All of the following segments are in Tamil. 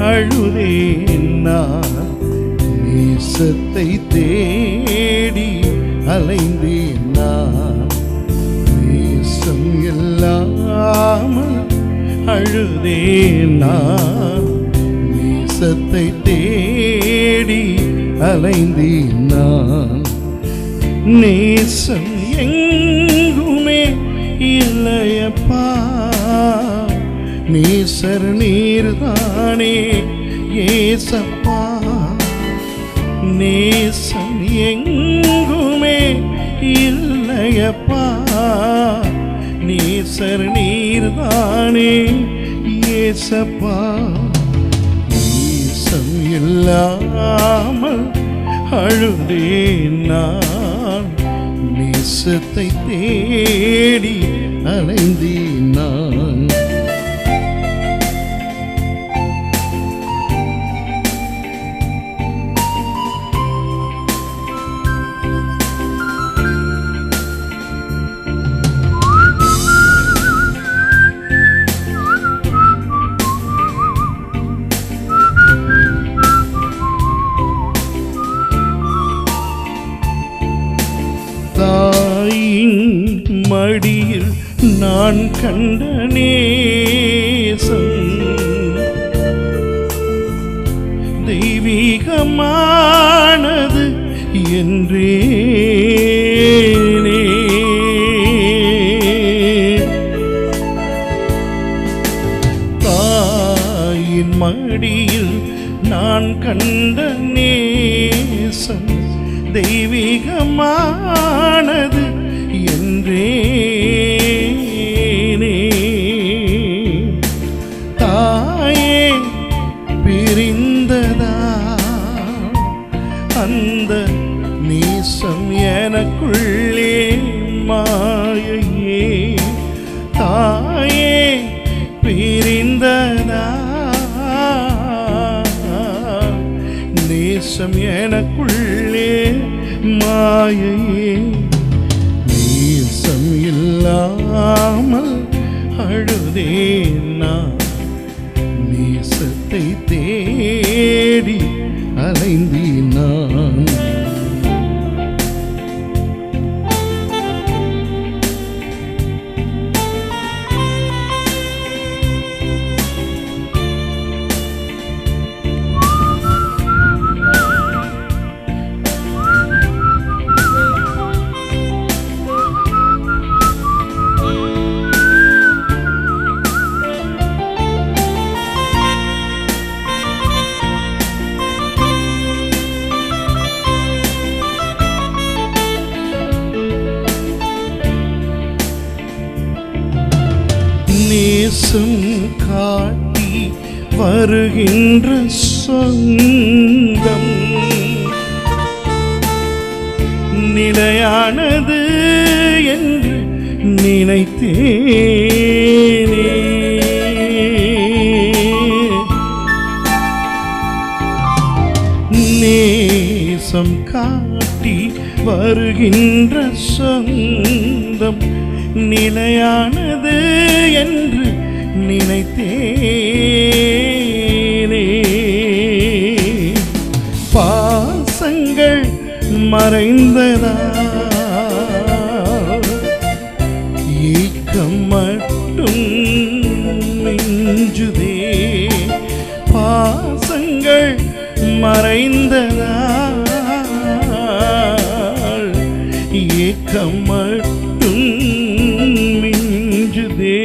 அழுதேன் நான். நேசத்தை தேடி அலைந்தேன் நான். நேசம் இல்லாமல் அழுதேன் நான். நேசத்தை தேடி அலைந்தேன் நான். நேசம் எங்குமே இல்லையப்பா. நேசர் நீர்தானே ஏசப்பா. நேசம் எங்குமே இல்லையப்பா. நேசர் நீர்தானே ஏசப்பா. நேசம் இல்லாமல் அழுதேன் நான். நேசத்தை தேடி அலைந்தேன் நான். தாயின் மடியில் நான் கண்ட நேசம் தெய்வீகமானது என்றேனே. தாயின் மடியில் நான் கண்ட நேசம் தெய்வீகமானது என்றேனே. தாயே பிரிந்ததா அந்த நேசம் எனக்குள்ளே மாயையே. தாயே பிரிந்ததா நேசம் எனக்குள்ளே மாயையே. நேசம் இல்லாமல் அழுதேன் நான். நேசத்தை தேடி அலைந்தேன் நான். நேசம் காட்டி வருகின்ற சொந்தம் நிலையானது என்று நினைத்தேனே. நேசம் காட்டி வருகின்ற சொந்தம் நிலையானது என்று நினைத்தேனே. பாசங்கள் மறைந்ததா ஏக்கம் மட்டும் மிஞ்சுதே. பாசங்கள் மறைந்ததா ஏக்கம் மட்டும் மிஞ்சுதே.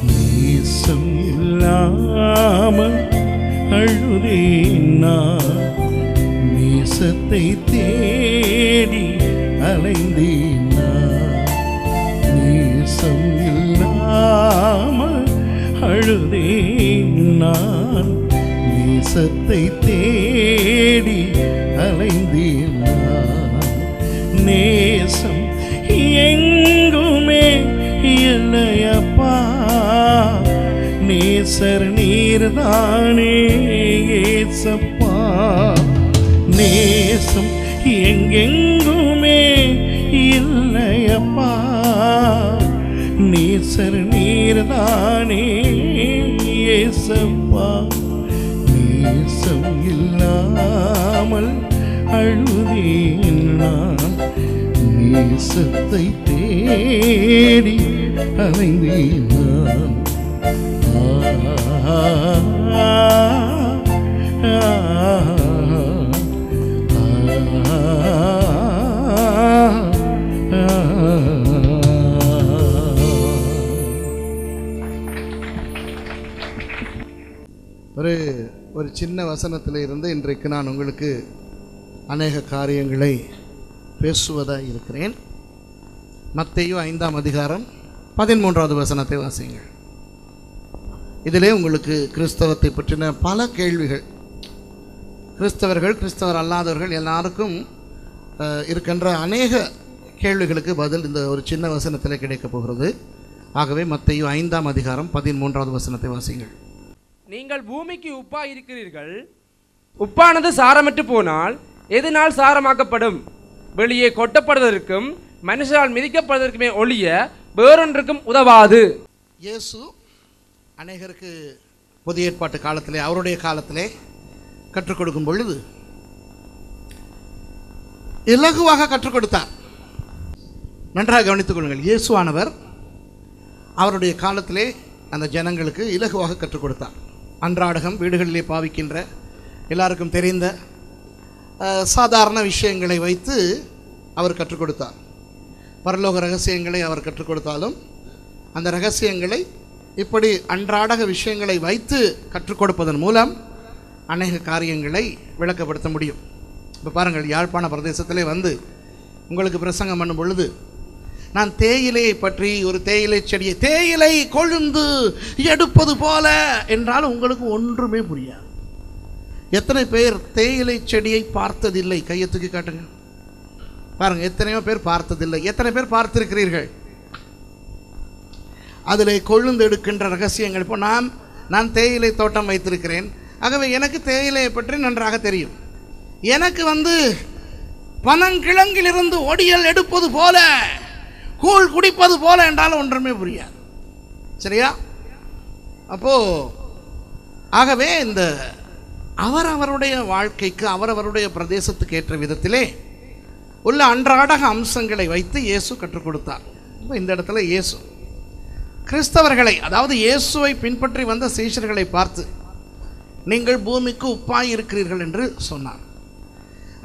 நேசம் இல்லாமல் அழுதேன் நான். நேசத்தை தேடி அலைந்தேன் நான். நேசம் இல்லாமல் அழுதேன் நான். நேசத்தை தேடி அலைந்தேன் நான். நேசம் எங்குமே இல்லையப்பா. நேசர் நீர்தானே ஏசப்பா. நேசம் எங்கெங்குமே இல்லையப்பா. நேசர் நீர்தானே ஏசப்பா. நேசம் இல்லாமல் அழுதேன் நான், நேசத்தை தேடி அலைந்தேன் நான். ஒரு சின்ன வசனத்தில் இருந்து இன்றைக்கு நான் உங்களுக்கு அநேக காரியங்களை பேசுவதாக இருக்கிறேன். மத்தேயு 5ஆம் அதிகாரம் 13வது வசனத்தை வாசியுங்கள். இதிலே உங்களுக்கு கிறிஸ்தவத்தை பற்றின பல கேள்விகள், கிறிஸ்தவர்கள் கிறிஸ்தவர் அல்லாதவர்கள் எல்லாருக்கும் இருக்கின்ற அநேக கேள்விகளுக்கு பதில் இந்த ஒரு சின்ன வசனத்தில் கிடைக்கப் போகிறது. ஆகவே மத்தேயு 5ஆம் அதிகாரம் 13வது வசனத்தை வாசியுங்கள். நீங்கள் பூமிக்கு உப்பாய் இருக்கிறீர்கள். உப்பானது சாரமற்று போனால் எதனால் சாரமாக்கப்படும்? வெளியே கொட்டப்படுவதற்கும் மனுஷரால் மிதிக்கப்படுவதற்குமே ஒழிய வேறொன்றுக்கும் உதவாது. இயேசு அநேகருக்கு புதிய ஏற்பாட்டு காலத்திலே, அவருடைய காலத்திலே கற்றுக் கொடுக்கும் பொழுது இலகுவாக கற்றுக் கொடுத்தார். நன்றாக கவனித்துக் கொள்ளுங்கள். இயேசுவானவர் அவருடைய காலத்திலே அந்த ஜனங்களுக்கு இலகுவாக கற்றுக் கொடுத்தார். அன்றாடகம் வீடுகளிலே பாவிக்கின்ற எல்லாருக்கும் தெரிந்த சாதாரண விஷயங்களை வைத்து அவர் கற்றுக் கொடுத்தார். பரலோக ரகசியங்களை அவர் கற்றுக் கொடுத்தாலும் அந்த ரகசியங்களை இப்படி அன்றாடக விஷயங்களை வைத்து கற்றுக் கொடுப்பதன் மூலம் அநேக காரியங்களை விளக்கப்படுத்த முடியும். இப்போ பாருங்கள், யாழ்ப்பாண பிரதேசத்திலே வந்து உங்களுக்கு பிரசங்கம் பண்ணும் பொழுது நான் தேயிலையை பற்றி, ஒரு தேயிலை செடியை தேயிலை கொழுந்து எடுப்பது போல என்றால் உங்களுக்கு ஒன்றுமே புரியாது. எத்தனை பேர் தேயிலை செடியை பார்த்ததில்லை? கையை தூக்கி காட்டுங்க பாருங்க. எத்தனையோ பேர் பார்த்ததில்லை. எத்தனை பேர் பார்த்திருக்கிறீர்கள்? அதில் கொழுந்து எடுக்கின்ற ரகசியங்கள். இப்போ நான் தேயிலை தோட்டம் வைத்திருக்கிறேன். ஆகவே எனக்கு தேயிலையை பற்றி நன்றாக தெரியும். எனக்கு பனங்கிழங்கிலிருந்து ஒடியல் எடுப்பது போல, கூழ் குடிப்பது போல என்றாலும் ஒன்றுமே புரியாது. சரியா? ஆகவே இந்த அவரவருடைய வாழ்க்கைக்கு அவரவருடைய பிரதேசத்துக்கு ஏற்ற விதத்திலே உள்ள அன்றாடக அம்சங்களை வைத்து இயேசு கற்றுக் கொடுத்தார். இந்த இடத்துல இயேசு கிறிஸ்தவர்களை, அதாவது இயேசுவை பின்பற்றி வந்த சீஷர்களை பார்த்து நீங்கள் பூமிக்கு உப்பாய் இருக்கிறீர்கள் என்று சொன்னார்.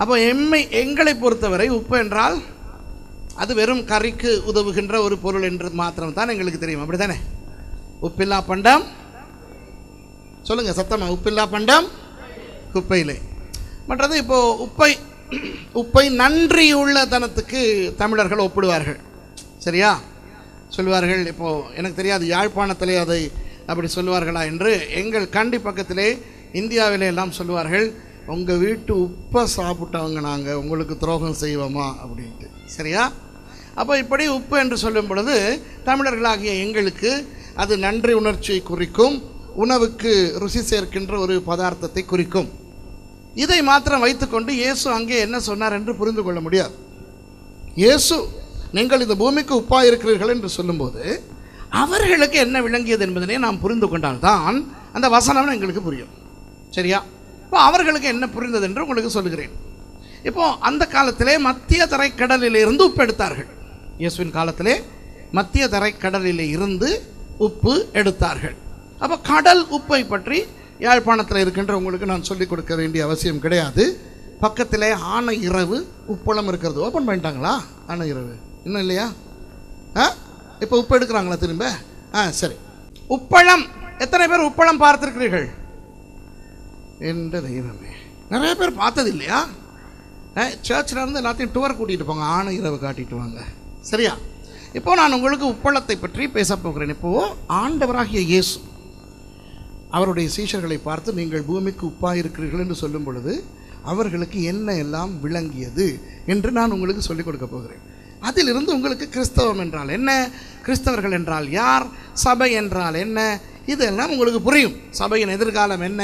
அப்போ எங்களை பொறுத்தவரை உப்பு என்றால் அது வெறும் கறிக்கு உதவுகின்ற ஒரு பொருள் என்று மாத்திரம் தான் எங்களுக்கு தெரியும். அப்படி தானே? உப்பில்லா பண்டம், சொல்லுங்க சத்தமா, உப்பில்லா பண்டம் குப்பையிலே. மற்றது இப்போ உப்பை நன்றியுள்ள தனத்துக்கு தமிழர்கள் ஒப்பிடுவார்கள். சரியா? சொல்வார்கள். இப்போது எனக்கு தெரியாது யாழ்ப்பாணத்திலே அதை அப்படி சொல்லுவார்களா என்று. எங்கள் கண்டி பக்கத்திலே இந்தியாவிலே எல்லாம் சொல்லுவார்கள், உங்கள் வீட்டு உப்பை சாப்பிட்டவங்க நாங்கள், உங்களுக்கு துரோகம் செய்வோமா அப்படின்ட்டு. சரியா? அப்போ இப்படி உப்பு என்று சொல்லும் பொழுது தமிழர்களாகிய எங்களுக்கு அது நன்றி உணர்ச்சியை குறிக்கும், உணவுக்கு ருசி சேர்க்கின்ற ஒரு பதார்த்தத்தை குறிக்கும். இதை மாத்திரம் வைத்துக்கொண்டு இயேசு அங்கே என்ன சொன்னார் என்று புரிந்து கொள்ள முடியாது. இயேசு நீங்கள் இந்த பூமிக்கு உப்பாக இருக்கிறீர்கள் என்று சொல்லும்போது அவர்களுக்கு என்ன விளங்கியது என்பதனை நாம் புரிந்து கொண்டால்தான் அந்த வசனம் எங்களுக்கு புரியும். சரியா? இப்போ அவர்களுக்கு என்ன புரிந்தது என்று உங்களுக்கு சொல்லுகிறேன். இப்போது அந்த காலத்திலே மத்திய தரைக்கடலில் இருந்து உப்பு எடுத்தார்கள். இயேசுவின் காலத்திலே மத்திய தரைக்கடலில் இருந்து உப்பு எடுத்தார்கள். அப்போ கடல் உப்பை பற்றி யாழ்ப்பாணத்தில் இருக்கின்ற உங்களுக்கு நான் சொல்லிக் கொடுக்க வேண்டிய அவசியம் கிடையாது. பக்கத்திலே ஆனை இரவு உப்பளம் இருக்கிறது. ஓப்பன் பண்ணிட்டாங்களா ஆனை இரவு? இன்னும் இல்லையா? இப்போ உப்பு எடுக்கிறாங்களா திரும்ப? சரி. உப்பளம், எத்தனை பேர் உப்பளம் பார்த்துருக்கிறீர்கள்? என்ற தெய்வமே, நிறைய பேர் பார்த்தது இல்லையா? சர்ச்சில் இருந்து எல்லாத்தையும் டூர் கூட்டிகிட்டு போங்க, ஆனை இரவு காட்டிட்டு வாங்க. சரியா? இப்போது நான் உங்களுக்கு உப்பளத்தை பற்றி பேச போகிறேன். இப்போது ஆண்டவராகிய இயேசு அவருடைய சீஷர்களை பார்த்து நீங்கள் பூமிக்கு உப்பாக இருக்கிறீர்கள் என்று சொல்லும் பொழுது அவர்களுக்கு என்ன எல்லாம் விளங்கியது என்று நான் உங்களுக்கு சொல்லிக் கொடுக்க போகிறேன். அதிலிருந்து உங்களுக்கு கிறிஸ்தவம் என்றால் என்ன, கிறிஸ்தவர்கள் என்றால் யார், சபை என்றால் என்ன, இதெல்லாம் உங்களுக்கு புரியும். சபையின் எதிர்காலம் என்ன,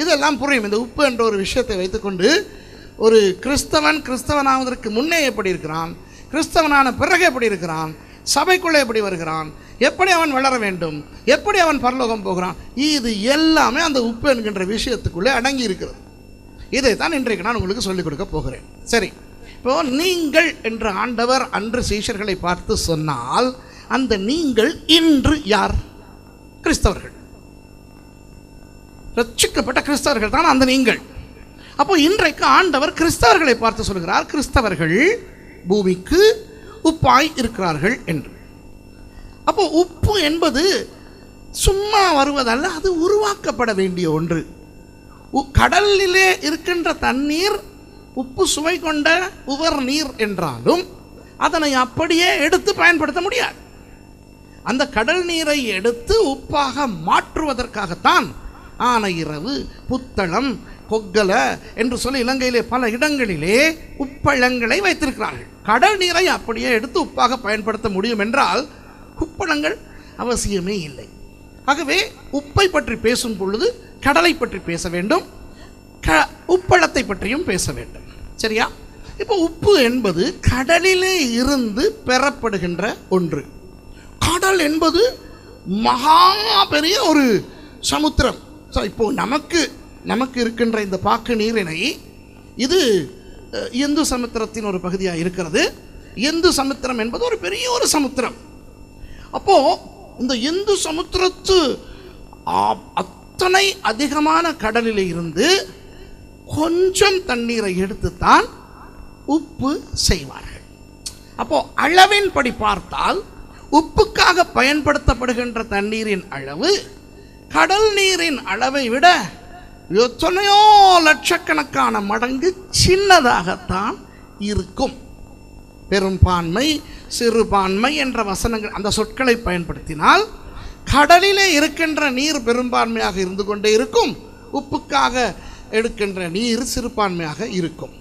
இதெல்லாம் புரியும். இந்த உப்பு என்ற ஒரு விஷயத்தை வைத்துக்கொண்டு ஒரு கிறிஸ்தவனாவதற்கு முன்னே எப்படி இருக்கிறான், கிறிஸ்தவனான பிறகு எப்படி இருக்கிறான், சபைக்குள்ளே எப்படி வருகிறான், எப்படி அவன் வளர வேண்டும், எப்படி அவன் பரலோகம் போகிறான், இது எல்லாமே அந்த உப்பு என்கின்ற விஷயத்துக்குள்ளே அடங்கி இருக்கிறது. இதை தான் இன்றைக்கு நான் உங்களுக்கு சொல்லிக் கொடுக்க போகிறேன். சரி, இப்போ நீங்கள் என்ற ஆண்டவர் அன்று சீஷர்களை பார்த்து சொன்னால், அந்த நீங்கள் இன்று யார்? கிறிஸ்தவர்கள், ரட்சிக்கப்பட்ட கிறிஸ்தவர்கள் தான் அந்த நீங்கள். அப்போ இன்றைக்கு ஆண்டவர் கிறிஸ்தவர்களை பார்த்து சொல்கிறார், கிறிஸ்தவர்கள் பூமிக்கு உப்பாய் இருக்கிறார்கள் என்று. அப்போ உப்பு என்பது சும்மா வருவதல்ல, அது உருவாக்கப்பட வேண்டிய ஒன்று. கடலிலே இருக்கின்ற தண்ணீர் உப்பு சுவை கொண்ட உவர் நீர் என்றாலும் அதனை அப்படியே எடுத்து பயன்படுத்த முடியாது. அந்த கடல் நீரை எடுத்து உப்பாக மாற்றுவதற்காகத்தான் ஆனையிறவு, புத்தளம், கொக்கல என்று சொல்லி இலங்கையிலே பல இடங்களிலே உப்பளங்களை வைத்திருக்கிறார்கள். கடல் நீரை அப்படியே எடுத்து உப்பாக பயன்படுத்த முடியும் என்றால் உப்பளங்கள் அவசியமே இல்லை. ஆகவே உப்பை பற்றி பேசும் பொழுது கடலை பற்றி பேச வேண்டும், உப்பளத்தை பற்றியும் பேச வேண்டும். சரியா? இப்போ உப்பு என்பது கடலிலே இருந்து பெறப்படுகின்ற ஒன்று. கடல் என்பது மகா பெரிய ஒரு சமுத்திரம். ஸோ இப்போ நமக்கு இருக்கின்ற இந்த பாக்கு நீரினை, இது இந்து சமுத்திரத்தின் ஒரு பகுதியாக இருக்கிறது. இந்து சமுத்திரம் என்பது ஒரு பெரிய ஒரு சமுத்திரம். அப்போ இந்த இந்து சமுத்திரத்து அத்தனை அதிகமான கடலில் இருந்து கொஞ்சம் தண்ணீரை எடுத்துத்தான் உப்பு செய்வார்கள். அப்போ அளவின்படி பார்த்தால் உப்புக்காக பயன்படுத்தப்படுகின்ற தண்ணீரின் அளவு கடல் நீரின் அளவை விட எத்தனையோ லட்சக்கணக்கான மடங்கு சின்னதாகத்தான் இருக்கும். பெரும்பான்மை, சிறுபான்மை என்ற வசனங்கள், அந்த சொற்களை பயன்படுத்தினால் கடலிலே இருக்கின்ற நீர் பெரும்பான்மையாக இருந்து கொண்டே இருக்கும், உப்புக்காக எடுக்கின்ற நீர் சிறுபான்மையாக இருக்கும்.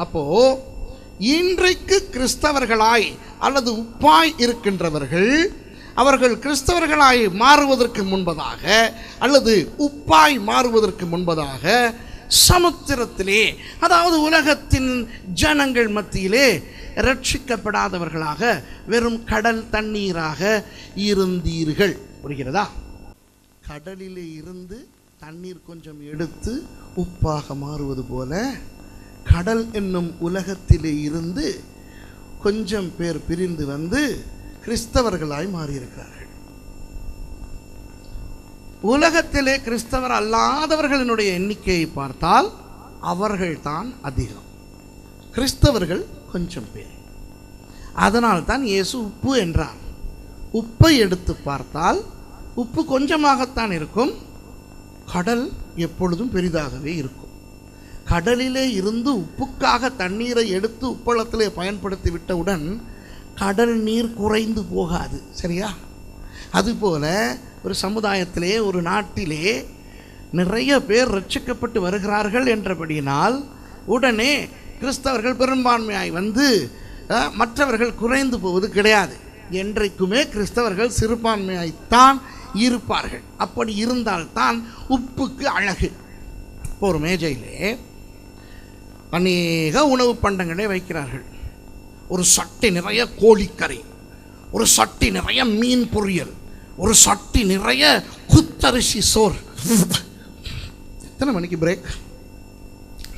அப்போ இன்றைக்கு கிறிஸ்தவர்களாய் அல்லது உப்பாய் இருக்கின்றவர்கள், அவர்கள் கிறிஸ்தவர்களாய் மாறுவதற்கு முன்பதாக அல்லது உப்பாய் மாறுவதற்கு முன்பதாக சமுத்திரத்திலே, அதாவது உலகத்தின் ஜனங்கள் மத்தியிலே ரட்சிக்கப்படாதவர்களாக வெறும் கடல் தண்ணீராக இருந்தீர்கள். புரிகிறதா? கடலிலே இருந்து தண்ணீர் கொஞ்சம் எடுத்து உப்பாக மாறுவது போல கடல் என்னும் உலகத்திலே இருந்து கொஞ்சம் பேர் பிரிந்து வந்து கிறிஸ்தவர்களாய் மாறியிருக்கிறார்கள். உலகத்திலே கிறிஸ்தவர் அல்லாதவர்களினுடைய எண்ணிக்கையை பார்த்தால் அவர்கள்தான் அதிகம், கிறிஸ்தவர்கள் கொஞ்சம் பேர். அதனால் தான் இயேசு உப்பு என்றார். உப்பை எடுத்து பார்த்தால் உப்பு கொஞ்சமாகத்தான் இருக்கும், கடல் எப்பொழுதும் பெரிதாகவே இருக்கும். கடலிலே இருந்து உப்புக்காக தண்ணீரை எடுத்து உப்பளத்திலே பயன்படுத்தி விட்டவுடன் கடல் நீர் குறைந்து போகாது. சரியா? அதுபோல ஒரு சமுதாயத்திலே, ஒரு நாட்டிலே நிறைய பேர் ரட்சிக்கப்பட்டு வருகிறார்கள் என்றபடியினால் உடனே கிறிஸ்தவர்கள் பெரும்பான்மையாய் வந்து மற்றவர்கள் குறைந்து போவது கிடையாது. என்றைக்குமே கிறிஸ்தவர்கள் சிறுபான்மையாய்த்தான் இருப்பார்கள். அப்படி இருந்தால்தான் உப்புக்கு அழகு. ஒரு மேஜையிலே அநேக உணவு பண்டங்களை வைக்கிறார்கள். ஒரு சட்டி நிறைய கோழிக்கறி, ஒரு சட்டி நிறைய மீன் பொரியல், ஒரு சட்டி நிறைய குத்தரிசி சோறு. எத்தனை மணிக்கு பிரேக்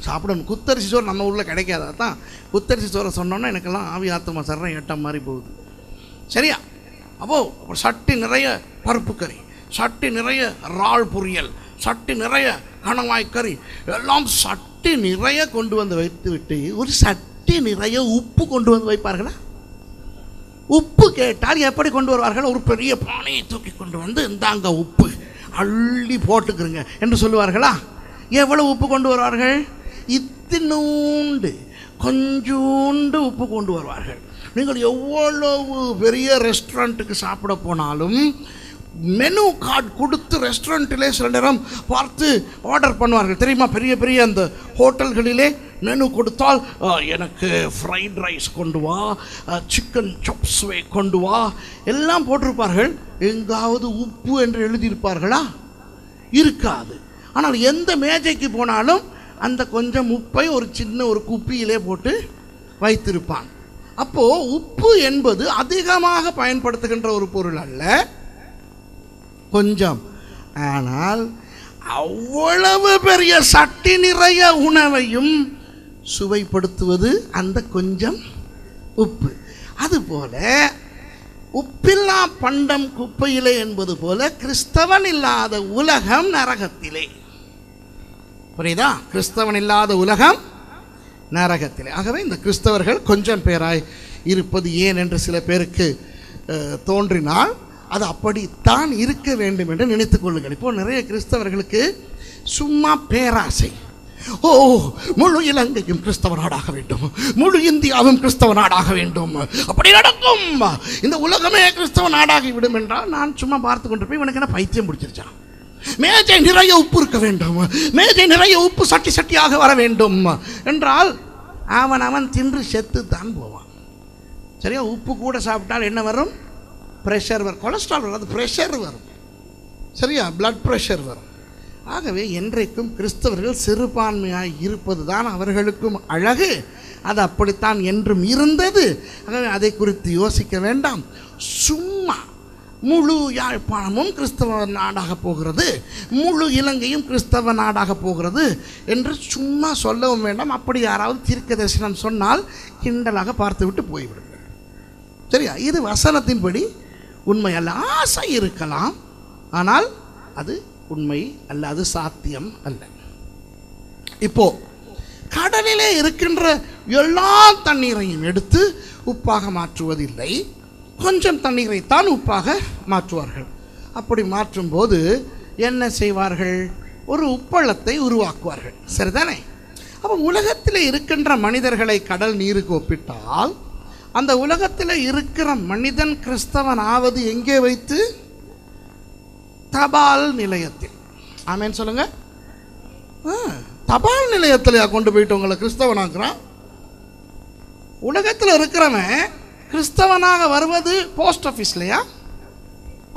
சாப்பிடணும்? குத்தரிசி சோறு நம்ம ஊரில் கிடைக்காதா தான். குத்தரிசி சோறை சொன்னோன்னா எனக்கெல்லாம் ஆவி ஆத்மா சர்றம் ஏட்டம் மாதிரி போகுது. சரியா? அப்போது சட்டி நிறைய பருப்பு கறி, சட்டி நிறைய இறால் பொரியல், சட்டி நிறைய கணவாய் கறி, எல்லாம் சட்டி நிறைய கொண்டு வந்து வைத்து விட்டு ஒரு சட்டி நிறைய உப்பு கொண்டு வந்து வைப்பார்களா? உப்பு கேட்டால் எப்படி கொண்டு வருவார்கள்? ஒரு பெரிய பானையை தூக்கி கொண்டு வந்து இந்தாங்க உப்பு அள்ளி போட்டுக்கிறங்க என்று சொல்லுவார்களா? எவ்வளவு உப்பு கொண்டு வருவார்கள்? இத்தினூண்டு கொஞ்சோண்டு உப்பு கொண்டு வருவார்கள். நீங்கள் எவ்வளவு பெரிய ரெஸ்டாரண்ட்டுக்கு சாப்பிட போனாலும் மெனு கார்டு கொடுத்து ரெஸ்டாரண்ட்டிலே சில நேரம் பார்த்து ஆர்டர் பண்ணுவார்கள் தெரியுமா? பெரிய பெரிய அந்த ஹோட்டல்களிலே மெனு கொடுத்தால் எனக்கு ஃப்ரைட் ரைஸ் கொண்டு வா, சிக்கன் சாப்ஸ்வே கொண்டு வா எல்லாம் போட்டிருப்பார்கள். எங்காவது உப்பு என்று எழுதியிருப்பார்களா? இருக்காது. ஆனால் எந்த மேஜைக்கு போனாலும் அந்த கொஞ்சம் உப்பை ஒரு சின்ன ஒரு குப்பியிலே போட்டு வைத்திருப்பான். அப்போ உப்பு என்பது அதிகமாக பயன்படுத்துகின்ற ஒரு பொருள் அல்ல, கொஞ்சம். ஆனால் அவ்வளவு பெரிய சட்டி நிறைய உணவையும் சுவைப்படுத்துவது அந்த கொஞ்சம் உப்பு. அதுபோல உப்பில்லா பண்டம் குப்பையிலே என்பது போல கிறிஸ்தவன் இல்லாத உலகம் நரகத்திலே. புரியுதா? கிறிஸ்தவன் இல்லாத உலகம் நரகத்திலே. ஆகவே இந்த கிறிஸ்தவர்கள் கொஞ்சம் பேராய் இருப்பது ஏன் என்று சில பேருக்கு தோன்றினால் அது அப்படித்தான் இருக்க வேண்டும் என்று நினைத்துக் கொள்ளுங்கள். இப்போ நிறைய கிறிஸ்தவர்களுக்கு சும்மா பேராசை. ஓ, முழு இலங்கையும் கிறிஸ்தவ நாடாக வேண்டும், முழு இந்தியாவும் கிறிஸ்தவ நாடாக வேண்டும், அப்படி நடக்கும், இந்த உலகமே கிறிஸ்தவ நாடாகி விடும் என்றால் நான் சும்மா பார்த்து கொண்டு போய் உனக்கு என்ன பைத்தியம் பிடிச்சிருச்சான்? மேஜை நிறைய உப்பு இருக்க வேண்டும், மேஜை நிறைய உப்பு சட்டி சட்டியாக வர வேண்டும் என்றால் அவன் தின்று செத்து தான் போவான். சரியா? உப்பு கூட சாப்பிட்டால் என்ன வரும்? ப்ரெஷர் வரும். கொலஸ்ட்ரால் வரும், அது ப்ரெஷர் வரும். சரியா? பிளட் ப்ரெஷர் வரும். ஆகவே என்றைக்கும் கிறிஸ்தவர்கள் சிறுபான்மையாக இருப்பது தான் அவர்களுக்கும் அழகு. அது அப்படித்தான் என்றும் இருந்தது. ஆகவே அதை குறித்து யோசிக்க வேண்டாம். சும்மா முழு யாழ்ப்பாணமும் கிறிஸ்தவ நாடாக போகிறது, முழு இலங்கையும் கிறிஸ்தவ நாடாக போகிறது என்று சும்மா சொல்லவும் வேண்டாம். அப்படி யாராவது தீர்க்க தரிசனம் சொன்னால் கிண்டலாக பார்த்துவிட்டு போய்விடுங்கள். சரியா? இது வசனத்தின்படி உண்மை அல்ல. ஆசை இருக்கலாம், ஆனால் அது உண்மை அல்ல, அது சாத்தியம் அல்ல. இப்போ கடலிலே இருக்கின்ற எல்லா தண்ணீரையும் எடுத்து உப்பாக மாற்றுவதில்லை, கொஞ்சம் தண்ணீரை தான் உப்பாக மாற்றுவார்கள். அப்படி மாற்றும் போது என்ன செய்வார்கள்? ஒரு உப்பளத்தை உருவாக்குவார்கள். சரிதானே? அப்போ உலகத்தில் இருக்கின்ற மனிதர்களை கடல் நீருக்கு ஒப்பிட்டால் அந்த உலகத்தில் இருக்கிற மனிதன் கிறிஸ்தவன் ஆவது எங்கே வைத்து? தபால் நிலையத்தில். ஆமேன்னு சொல்லுங்க. தபால் நிலையத்தில் கொண்டு போயிட்டு உங்களை கிறிஸ்தவனாக்குறான். உலகத்தில் இருக்கிறவன் கிறிஸ்தவனாக வருவது போஸ்ட் ஆஃபீஸ்லையா?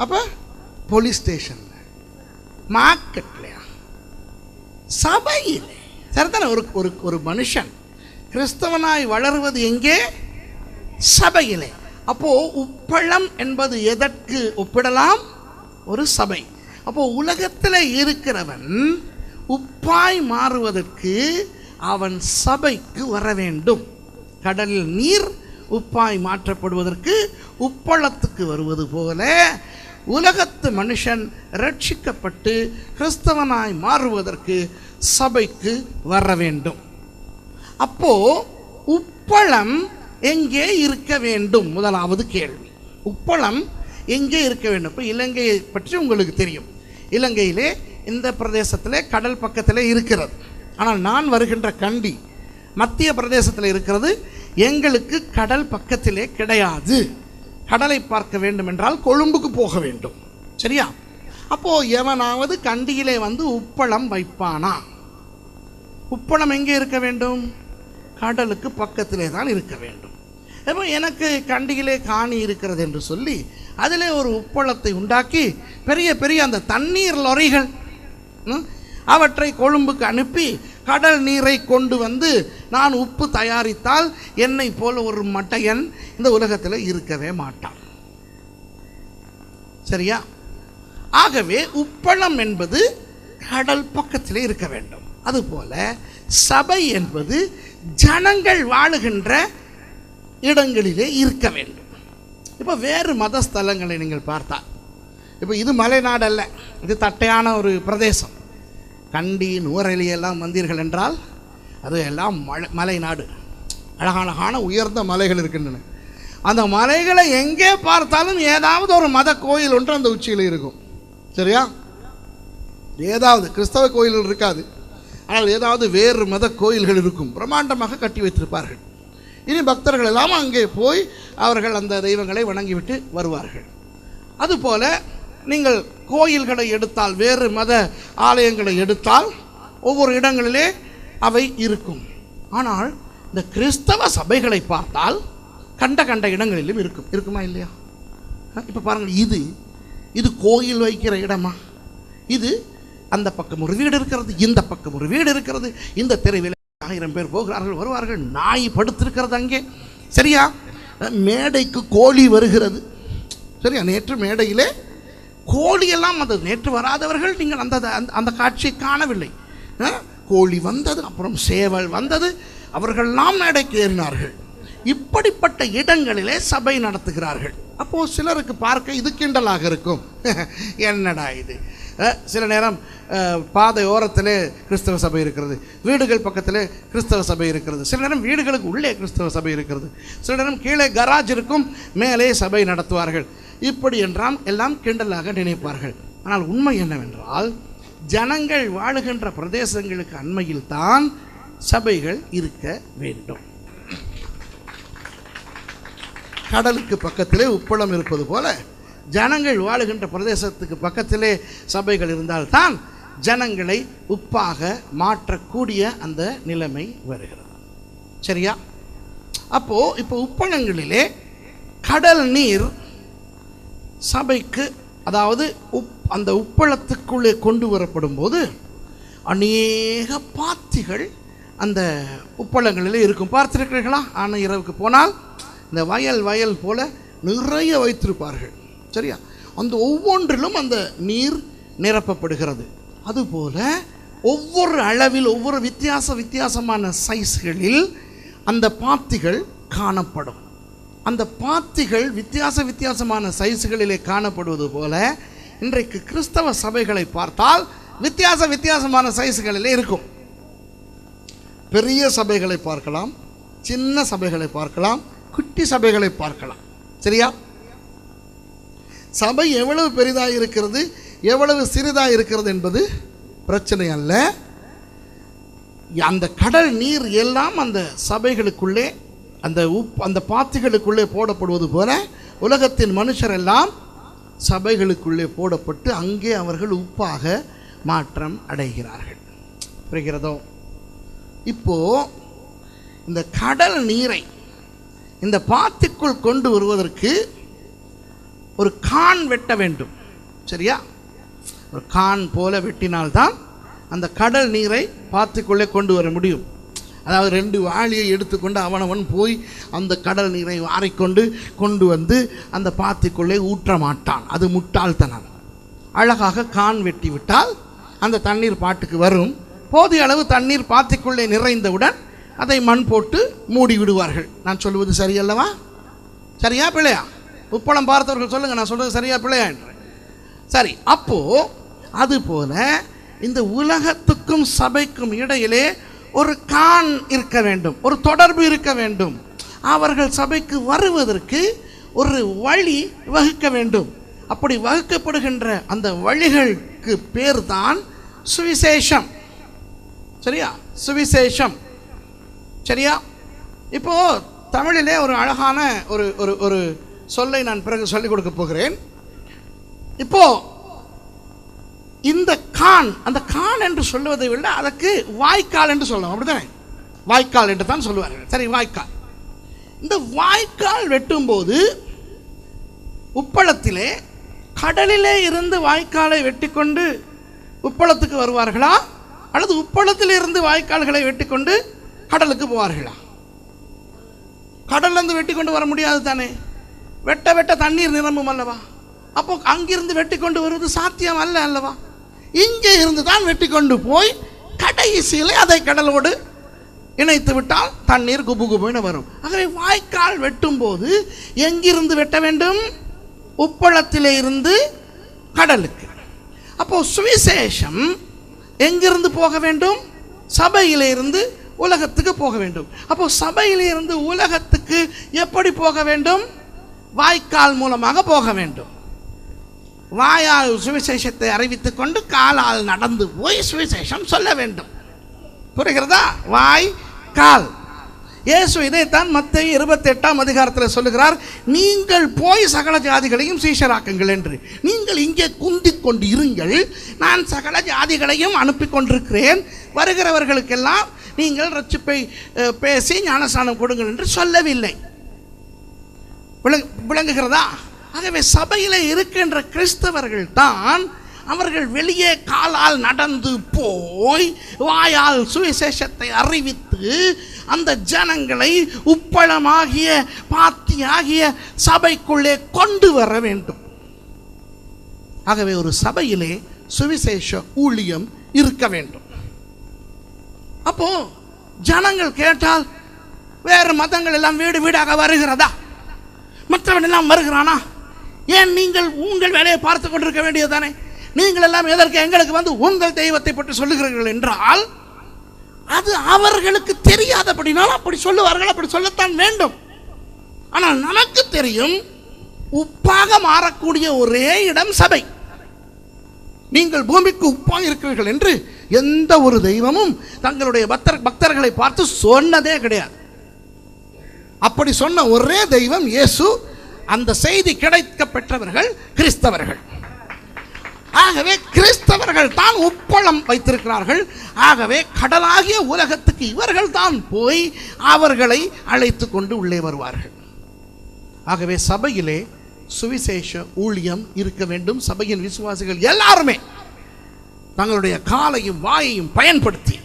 அப்போ போலீஸ் ஸ்டேஷன்ல, மார்க்கெட்லையா, சபையில். சரிதானே? ஒரு மனுஷன் கிறிஸ்தவனாய் வளருவது எங்கே? சபையிலே. அப்போ உப்பளம் என்பது எதற்கு ஒப்பிடலாம்? ஒரு சபை. அப்போ உலகத்தில் இருக்கிறவன் உப்பாய் மாறுவதற்கு அவன் சபைக்கு வர வேண்டும். கடலில் நீர் உப்பாய் மாற்றப்படுவதற்கு உப்பளத்துக்கு வருவது போல உலகத்து மனுஷன் ரட்சிக்கப்பட்டு கிறிஸ்தவனாய் மாறுவதற்கு சபைக்கு வர வேண்டும். அப்போ உப்பளம் எங்கே இருக்க வேண்டும்? முதலாவது கேள்வி, உப்பளம் எங்கே இருக்க வேண்டும்? இப்போ இலங்கையை பற்றி உங்களுக்கு தெரியும். இலங்கையிலே இந்த பிரதேசத்தில் கடல் பக்கத்தில் இருக்கிறது. ஆனால் நான் வருகின்ற கண்டி மத்திய பிரதேசத்தில் இருக்கிறது. எங்களுக்கு கடல் பக்கத்திலே கிடையாது. கடலை பார்க்க வேண்டும் என்றால் கொழும்புக்கு போக வேண்டும். சரியா? அப்போது எவனாவது கண்டியிலே வந்து உப்பளம் வைப்பானா? உப்பளம் எங்கே இருக்க வேண்டும்? கடலுக்கு பக்கத்திலே தான் இருக்க வேண்டும். இப்போ எனக்கு கண்டியிலே காணி இருக்கிறது என்று சொல்லி அதிலே ஒரு உப்பளத்தை உண்டாக்கி பெரிய பெரிய அந்த தண்ணீர் லொரிகள் அவற்றை கொழும்புக்கு அனுப்பி கடல் நீரை கொண்டு வந்து நான் உப்பு தயாரித்தால் என்னை போல ஒரு மட்டையன் இந்த உலகத்தில் இருக்கவே மாட்டான். சரியா? ஆகவே உப்பளம் என்பது கடல் பக்கத்திலே இருக்க வேண்டும். அதுபோல சபை என்பது ஜனங்கள் வாழுகின்ற இடங்களிலே இருக்க வேண்டும். இப்போ வேறு மத ஸ்தலங்களை நீங்கள் பார்த்தால், இப்போ இது மலைநாடு அல்ல, இது தட்டையான ஒரு பிரதேசம். கண்டி நூரெலியெல்லாம் வந்தீர்கள் என்றால் அது எல்லாம் மலைநாடு. அழகான உயர்ந்த மலைகள் இருக்கின்றன. அந்த மலைகளை எங்கே பார்த்தாலும் ஏதாவது ஒரு மத கோயில் ஒன்று அந்த உச்சியில் இருக்கும். சரியா? ஏதாவது கிறிஸ்தவ கோயில்கள் இருக்காது, ஆனால் ஏதாவது வேறு மத கோயில்கள் இருக்கும். பிரம்மாண்டமாக கட்டி வைத்திருப்பார்கள். இனி பக்தர்கள் எல்லாம் அங்கே போய் அவர்கள் அந்த தெய்வங்களை வணங்கிவிட்டு வருவார்கள். அதுபோல நீங்கள் கோயில்களை எடுத்தால், வேறு மத ஆலயங்களை எடுத்தால் ஒவ்வொரு இடங்களிலே அவை இருக்கும். ஆனால் இந்த கிறிஸ்தவ சபைகளை பார்த்தால் கண்ட இடங்களிலும் இருக்குமா இல்லையா? இப்போ பாருங்கள், இது கோயில் வைக்கிற இடமா? இது அந்த பக்கம் ஒரு வீடு இருக்கிறது, இந்த பக்கம் ஒரு வீடு இருக்கிறது, இந்த தெருவில் 1000 பேர் போகிறார்கள் வருவார்கள், நாய் படுத்திருக்கிறது அங்கே. சரியா? மேடைக்கு கோழி வருகிறது. சரியா? நேற்று மேடையிலே கோழியெல்லாம் அது நேற்று வராதவர்கள் நீங்கள் அந்த அந்த காட்சியை காணவில்லை. கோழி வந்தது, அப்புறம் சேவல் வந்தது, அவர்களெல்லாம் மேடைக்கு ஏறினார்கள். இப்படிப்பட்ட இடங்களிலே சபை நடத்துகிறார்கள். அப்போது சிலருக்கு பார்க்க இது கிண்டலாக இருக்கும். என்னடா இது, சில நேரம் பாதை ஓரத்திலே கிறிஸ்தவ சபை இருக்கிறது, வீடுகள் பக்கத்திலே கிறிஸ்தவ சபை இருக்கிறது, சில நேரம் வீடுகளுக்கு உள்ளே கிறிஸ்தவ சபை இருக்கிறது, சில நேரம் கீழே கராஜ் இருக்கும், மேலே சபை நடத்துவார்கள். இப்படி என்றால் எல்லாம் கிண்டலாக நினைப்பார்கள். ஆனால் உண்மை என்னவென்றால், ஜனங்கள் வாழுகின்ற பிரதேசங்களுக்கு அண்மையில் தான் சபைகள் இருக்க வேண்டும். கடலுக்கு பக்கத்திலே உப்பளம் இருப்பது போல ஜனங்கள் வாழுகின்ற பிரதேசத்துக்கு பக்கத்திலே சபைகள் இருந்தால்தான் ஜனங்களை உப்பாக மாற்றக்கூடிய அந்த நிலைமை வருகிறது. சரியா? இப்போ உப்பளங்களிலே கடல் நீர் சபைக்கு, அதாவது அந்த உப்பளத்துக்குள்ளே கொண்டு வரப்படும் போது அநேக பாத்திகள் அந்த உப்பளங்களிலே இருக்கும். பார்த்திருக்கிறீர்களா? ஆனால் இரவுக்கு போனால் இந்த வயல் போல நிறைய வைத்திருப்பார்கள். சரியா? அந்த ஒவ்வொன்றிலும் அந்த நீர் நிரப்பப்படுகிறது. அதுபோல ஒவ்வொரு அளவில் ஒவ்வொரு வித்தியாசமான சைஸ்களில் அந்த பாத்திகள் காணப்படும். அந்த பாத்திகள் வித்தியாசமான சைஸ்களிலே காணப்படுவது போல இன்றைக்கு கிறிஸ்தவ சபைகளை பார்த்தால் வித்தியாசமான சைஸ்களிலே இருக்கும். பெரிய சபைகளை பார்க்கலாம், சின்ன சபைகளை பார்க்கலாம், குட்டி சபைகளை பார்க்கலாம். சரியா? சபை எவ்வளவு பெரிதாக இருக்கிறது, எவ்வளவு சிறிதாக இருக்கிறது என்பது பிரச்சனை அல்ல. அந்த கடல் நீர் எல்லாம் அந்த சபைகளுக்குள்ளே அந்த பாத்திகளுக்குள்ளே போடப்படுவது போல உலகத்தின் மனுஷர் எல்லாம் சபைகளுக்குள்ளே போடப்பட்டு அங்கே அவர்கள் உப்பாக மாற்றம் அடைகிறார்கள். புரிகிறதோ? இப்போ இந்த கடல் நீரை இந்த பாத்திக்குள் கொண்டு வருவதற்கு ஒரு கான் வெட்ட வேண்டும். சரியா? ஒரு கான் போல வெட்டினால்தான் அந்த கடல் நீரை பாத்திக்குள்ளே கொண்டு வர முடியும். அதாவது 2 வாளியை எடுத்துக்கொண்டு அவனவன் போய் அந்த கடல் நீரை கொண்டு வந்து அந்த பாத்திக்குள்ளே ஊற்ற மாட்டான். அது முட்டாள்தனம். அழகாக கான் வெட்டி விட்டால் அந்த தண்ணீர் பாட்டுக்கு வரும். போதிய அளவு தண்ணீர் பாத்திக்குள்ளே நிறைந்தவுடன் அதை மண் போட்டு மூடி விடுவார்கள். நான் சொல்லுவது சரியல்லவா? சரியா பிள்ளையா? உப்பளம் பார்த்தவர்கள் சொல்லுங்கள், நான் சொல்கிறது சரியா பிள்ளையா என்று. சரி, அப்போது அதுபோல இந்த உலகத்துக்கும் சபைக்கும் இடையிலே ஒரு கான் இருக்க வேண்டும், ஒரு தொடர்பு இருக்க வேண்டும். அவர்கள் சபைக்கு வருவதற்கு ஒரு வழி வகுக்க வேண்டும். அப்படி வகுக்கப்படுகின்ற அந்த வழிகளுக்கு பேர் தான் சுவிசேஷம். சரியா? சுவிசேஷம். சரியா? இப்போ தமிழிலே ஒரு அழகான ஒரு சொல்லை நான் பிறகு சொல்லிக் கொடுக்க போகிறேன். இப்போ இந்த கான், அந்த கான் என்று சொல்லுவதை விட அதற்கு வாய்க்கால் என்று சொல்லலாம். அப்படித்தானே? வாய்க்கால் என்று தான் சொல்லுவார்கள். சரி, வாய்க்கால். இந்த வாய்க்கால் வெட்டும்போது உப்பளத்திலே கடலிலே இருந்து வாய்க்காலை வெட்டி கொண்டு உப்பளத்துக்கு வருவார்களா, அல்லது உப்பளத்தில் இருந்து வாய்க்கால்களை வெட்டி கொண்டு கடலுக்கு போவார்களா? கடல்லேருந்து வெட்டி கொண்டு வர முடியாது தானே. வெட்ட தண்ணீர் நிரம்பும் அல்லவா? அப்போ அங்கிருந்து வெட்டி கொண்டு வருவது சாத்தியம் அல்ல அல்லவா? இங்கே இருந்து தான் வெட்டி கொண்டு போய் கடைசியில் அதை கடலோடு இணைத்து விட்டால் தண்ணீர் குபுகுபுன்னு வரும். ஆகவே வாய்க்கால் வெட்டும் போது எங்கிருந்து வெட்ட வேண்டும்? உப்பளத்திலே இருந்து கடலுக்கு. அப்போ சுவிசேஷம் எங்கிருந்து போக வேண்டும்? சபையிலே இருந்து உலகத்துக்கு போக வேண்டும். அப்போ சபையிலே இருந்து உலகத்துக்கு எப்படி போக வேண்டும்? வாய்க்கால் மூலமாக போக வேண்டும். வாயால் சுவிசேஷத்தை அறிவித்துக் கொண்டு காலால் நடந்து போய் சுவிசேஷம் சொல்ல வேண்டும். புரிகிறதா? வாய் கால். இயேசு இதைத்தான் மத்தேயு 28ஆம் அதிகாரத்தில் சொல்லுகிறார், நீங்கள் போய் சகல ஜாதிகளையும் சீஷராக்குங்கள் என்று. நீங்கள் இங்கே குந்திக் கொண்டு இருங்கள், நான் சகல ஜாதிகளையும் அனுப்பி கொண்டிருக்கிறேன், வருகிறவர்களுக்கெல்லாம் நீங்கள் ரட்சிப்பை பேசி ஞானஸ்நானம் கொடுங்கள் என்று சொல்லவில்லை. விளங்குகிறதா? ஆகவே சபையில் இருக்கின்ற கிறிஸ்தவர்கள் தான் அவர்கள் வெளியே காலால் நடந்து போய் வாயால் சுவிசேஷத்தை அறிவித்து அந்த ஜனங்களை உப்பளமாகிய பாத்தியாகிய சபைக்குள்ளே கொண்டு வர வேண்டும். ஆகவே ஒரு சபையிலே சுவிசேஷ ஊழியம் இருக்க வேண்டும். அப்போ ஜனங்கள் கேட்டால் வேறு மதங்கள் எல்லாம் வீடு வீடாக வருகிறதா, மற்றவன் எல்லாம் வருகிறானா, ஏன் நீங்கள் உங்கள் வேலையை பார்த்து கொண்டிருக்க வேண்டியதுதானே, நீங்கள் எல்லாம் எதற்கு எங்களுக்கு வந்து உங்கள் தெய்வத்தை பற்றி சொல்லுகிறீர்கள் என்றால் அது அவர்களுக்கு தெரியாதபடினால் அப்படி சொல்லுவார்கள். அப்படி சொல்லத்தான் வேண்டும். ஆனால் நமக்கு தெரியும், உப்பாக மாறக்கூடிய ஒரே இடம் சபை. நீங்கள் பூமிக்கு உப்பாக இருக்கிறீர்கள் என்று எந்த ஒரு தெய்வமும் தங்களுடைய பக்தர்களை பார்த்து சொன்னதே கிடையாது. அப்படி சொன்ன ஒரே தெய்வம் இயேசு. அந்த செய்தி கிடைக்க பெற்றவர்கள் கிறிஸ்தவர்கள். ஆகவே கிறிஸ்தவர்கள் தான் உப்பளம் வைத்திருக்கிறார்கள். ஆகவே கடலாகிய உலகத்துக்கு இவர்கள் தான் போய் அவர்களை அழைத்து கொண்டு உள்ளே வருவார்கள். ஆகவே சபையிலே சுவிசேஷ ஊழியம் இருக்க வேண்டும். சபையின் விசுவாசிகள் எல்லாருமே தங்களுடைய காலையும் வாயையும் பயன்படுத்தி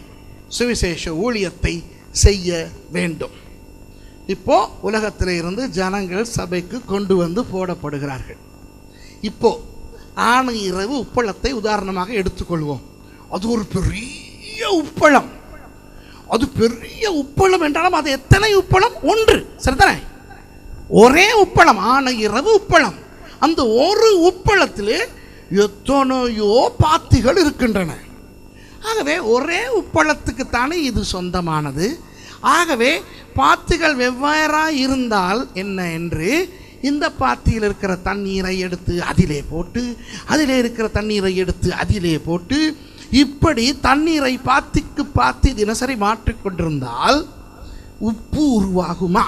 சுவிசேஷ ஊழியத்தை செய்ய வேண்டும். இப்போ உலகத்தில் இருந்து ஜனங்கள் சபைக்கு கொண்டு வந்து போடப்படுகிறார்கள். இப்போ ஆணு இரவு உப்பளத்தை உதாரணமாக எடுத்துக்கொள்வோம். அது ஒரு பெரிய உப்பளம். அது பெரிய உப்பளம் என்றாலும் அது எத்தனை உப்பளம்? ஒன்று, சரிதானே? ஒரே உப்பளம், ஆணு இரவு உப்பளம். அந்த ஒரு உப்பளத்திலே எத்தனையோ பாத்திகள் இருக்கின்றன. ஆகவே ஒரே உப்பளத்துக்கு தானே இது சொந்தமானது. ஆகவே பாத்திகள் வெவ்வேறாக இருந்தால் என்ன என்று இந்த பாத்தியில் இருக்கிற தண்ணீரை எடுத்து அதிலே போட்டு, அதிலே இருக்கிற தண்ணீரை எடுத்து அதிலே போட்டு, இப்படி தண்ணீரை பாத்திக்கு பாத்தி தினசரி மாற்றிக்கொண்டிருந்தால் உப்பு உருவாகுமா?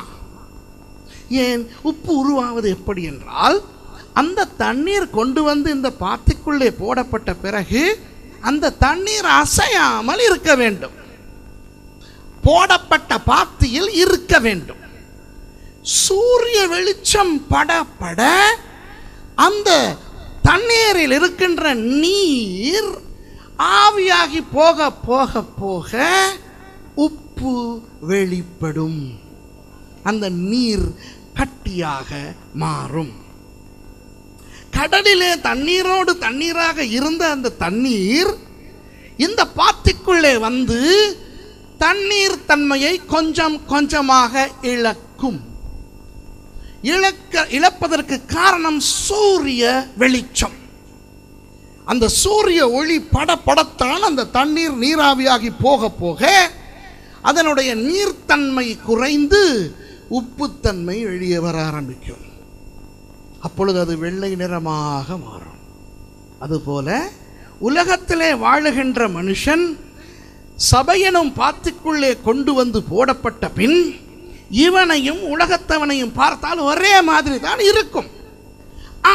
ஏன் உப்பு உருவாவது எப்படி என்றால், அந்த தண்ணீர் கொண்டு வந்து இந்த பாத்திக்குள்ளே போடப்பட்ட பிறகு அந்த தண்ணீர் அசையாமல் இருக்க வேண்டும், போடப்பட்ட பாத்தியில் இருக்க வேண்டும். சூரிய வெளிச்சம் பட அந்த தண்ணீரில் இருக்கின்ற நீர் ஆவியாகி போக போக போக உப்பு வெளிப்படும். அந்த நீர் கட்டியாக மாறும். கடலிலே தண்ணீரோடு தண்ணீராக இருந்த அந்த தண்ணீர் இந்த பாத்திக்குள்ளே வந்து தண்ணீர் தன்மையை கொஞ்சம் கொஞ்சமாக இழக்கும். இழப்பதற்கு காரணம் சூரிய வெளிச்சம். அந்த சூரிய ஒளி படத்தான் அந்த தண்ணீர் நீராவியாகி போக போக அதனுடைய நீர்த்தன்மை குறைந்து உப்புத்தன்மை வெளியே வர ஆரம்பிக்கும். அப்பொழுது அது வெள்ளை நிறமாக மாறும். அதுபோல உலகத்திலே வாழுகின்ற மனுஷன் சபையனும் பாத்திக்குள்ளே கொண்டு வந்து போடப்பட்ட பின் இவனையும் உலகத்தவனையும் பார்த்தால் ஒரே மாதிரி தான் இருக்கும்.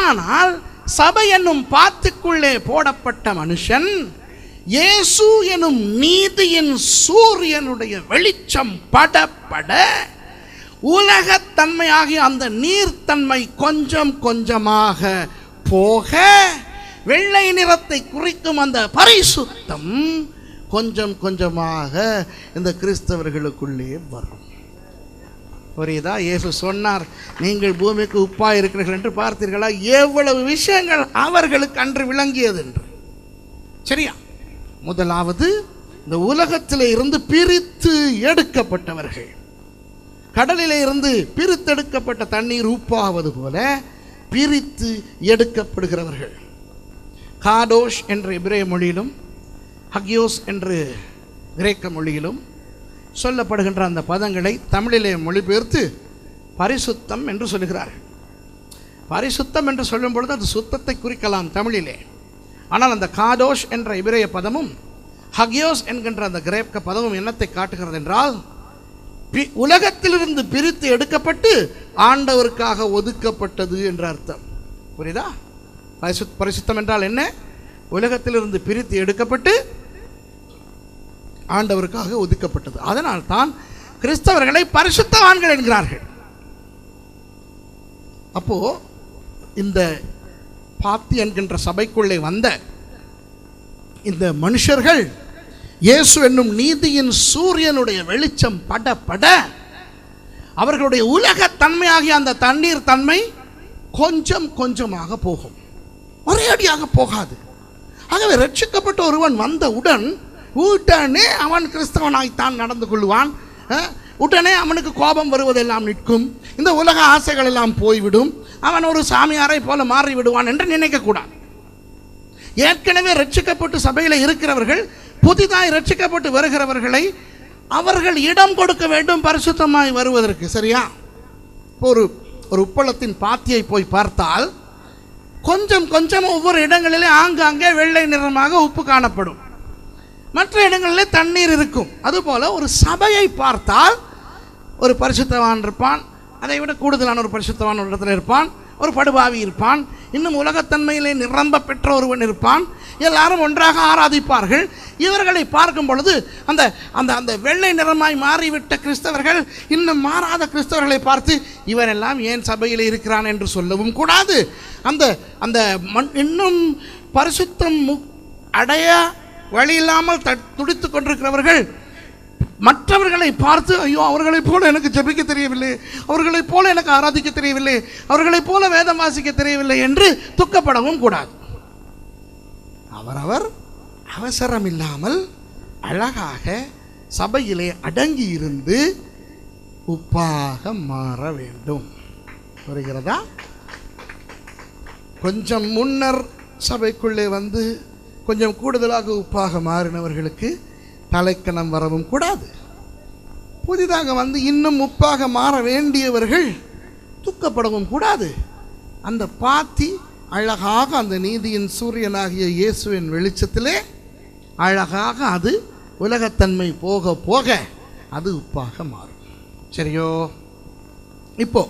ஆனால் சபை என்னும் பாத்திக்குள்ளே போடப்பட்ட மனுஷன் இயேசு எனும் நீதியின் சூரியனுடைய வெளிச்சம் பட உலகத்தன்மையாகிய அந்த நீர்த்தன்மை கொஞ்சம் கொஞ்சமாக போக வெள்ளை நிறத்தை குறிக்கும் அந்த பரிசுத்தம் கொஞ்சம் கொஞ்சமாக இந்த கிறிஸ்தவர்களுக்குள்ளே வரும். புரியுதா? இயேசு சொன்னார், நீங்கள் பூமிக்கு உப்பாய் இருக்கிறீர்கள் என்று பார்த்தீர்களா? எவ்வளவு விஷயங்கள் அவர்களுக்கு அன்று விளங்கியது என்று. சரியா? முதலாவது, இந்த உலகத்திலே இருந்து பிரித்து எடுக்கப்பட்டவர்கள். கடலிலே இருந்து பிரித்தெடுக்கப்பட்ட தண்ணீர் உப்பாவது போல பிரித்து எடுக்கப்படுகிறவர்கள். காடோஷ் என்ற எபிரேய மொழியிலும் ஹகியோஸ் என்று கிரேக்க மொழியிலும் சொல்லப்படுகின்ற அந்த பதங்களை தமிழிலே மொழிபெயர்த்து பரிசுத்தம் என்று சொல்லுகிறார்கள். பரிசுத்தம் என்று சொல்லும் பொழுது அது சுத்தத்தை குறிக்கலாம் தமிழிலே. ஆனால் அந்த காடோஷ் என்ற எபிரேய பதமும் ஹகியோஸ் என்கின்ற அந்த கிரேக்க பதமும் என்னத்தை காட்டுகிறது என்றால், உலகத்திலிருந்து பிரித்து எடுக்கப்பட்டு ஆண்டவருக்காக ஒதுக்கப்பட்டது என்ற அர்த்தம். புரியுதா? பரிசுத்தம் என்றால் என்ன? உலகத்திலிருந்து பிரித்து எடுக்கப்பட்டு ஆண்டவருக்காக ஒதுக்கப்பட்டது. அதனால் தான் கிறிஸ்தவர்களை பரிசுத்தவான்கள் என்கிறார்கள். அப்போ இந்த பாத்தி என்கின்ற சபைக்குள்ளே வந்த இந்த மனுஷர்கள் இயேசு என்னும் நீதியின் சூரியனுடைய வெளிச்சம் பட பட அவர்களுடைய உலகத்தன்மையாகிய அந்த தண்ணீர் தன்மை கொஞ்சம் கொஞ்சமாக போகும், ஒரேடியாக போகாது. ஆகவே ரட்சிக்கப்பட்ட ஒருவன் வந்தவுடன் உடனே அவன் கிறிஸ்தவனாய்த்தான் நடந்து கொள்வான். உடனே அவனுக்கு கோபம் வருவதெல்லாம் நிற்கும், இந்த உலக ஆசைகள் எல்லாம் போய்விடும், அவன் ஒரு சாமியாரை போல மாறிவிடுவான் என்று நினைக்கக்கூடாது. ஏற்கனவே ரட்சிக்கப்பட்டு சபையில் இருக்கிறவர்கள் புதிதாய் ரட்சிக்கப்பட்டு வருகிறவர்களை அவர்கள் இடம் கொடுக்க வேண்டும் பரிசுத்தமாய் வருவதற்கு. சரியா? ஒரு உப்பளத்தின் பாத்தியை போய் பார்த்தால் கொஞ்சம் கொஞ்சம் ஒவ்வொரு இடங்களிலே ஆங்காங்கே வெள்ளை நிறமாக உப்பு காணப்படும், மற்ற இடங்களிலே தண்ணீர் இருக்கும். அதுபோல ஒரு சபையை பார்த்தால் ஒரு பரிசுத்தவான் இருப்பான், அதை விட கூடுதலான ஒரு பரிசுத்தவான் ஒரு இடத்துல இருப்பான், ஒரு படுபாவி இருப்பான், இன்னும் உலகத்தன்மையிலே நிரம்ப பெற்ற ஒருவன் இருப்பான். எல்லாரும் ஒன்றாக ஆராதிப்பார்கள். இவர்களை பார்க்கும் பொழுது அந்த அந்த அந்த வெள்ளை நிறமாய் மாறிவிட்ட கிறிஸ்தவர்கள் இன்னும் மாறாத கிறிஸ்தவர்களை பார்த்து இவரெல்லாம் ஏன் சபையில் இருக்கிறான் என்று சொல்லவும் கூடாது. அந்த அந்த இன்னும் பரிசுத்தம் அடைய வழி இல்லாமல் துடித்து கொண்டிருக்கிறவர்கள் மற்றவர்களை பார்த்து ஐயோ அவர்களைப் போல எனக்கு ஜெபிக்க தெரியவில்லை, அவர்களைப் போல எனக்கு ஆராதிக்க தெரியவில்லை, அவர்களைப் போல வேதம் வாசிக்க தெரியவில்லை என்று துக்கப்படவும் கூடாது. அவரவர் அவசரம் இல்லாமல் அழகாக சபையிலே அடங்கி இருந்து உப்பாக மாற வேண்டும். புரிகிறதா? கொஞ்சம் முன்னர் சபைக்குள்ளே வந்து கொஞ்சம் கூடுதலாக உப்பாக மாறினவர்களுக்கு தலைக்கணம் வரவும் கூடாது. புதிதாக வந்து இன்னும் உப்பாக மாற வேண்டியவர்கள் துக்கப்படவும் கூடாது. அந்த பாத்தி அழகாக அந்த நீதியின் சூரியனாகிய இயேசுவின் வெளிச்சத்திலே அழகாக அது உலகத்தன்மை போக போக அது உப்பாக மாறும். சரியோ? இப்போ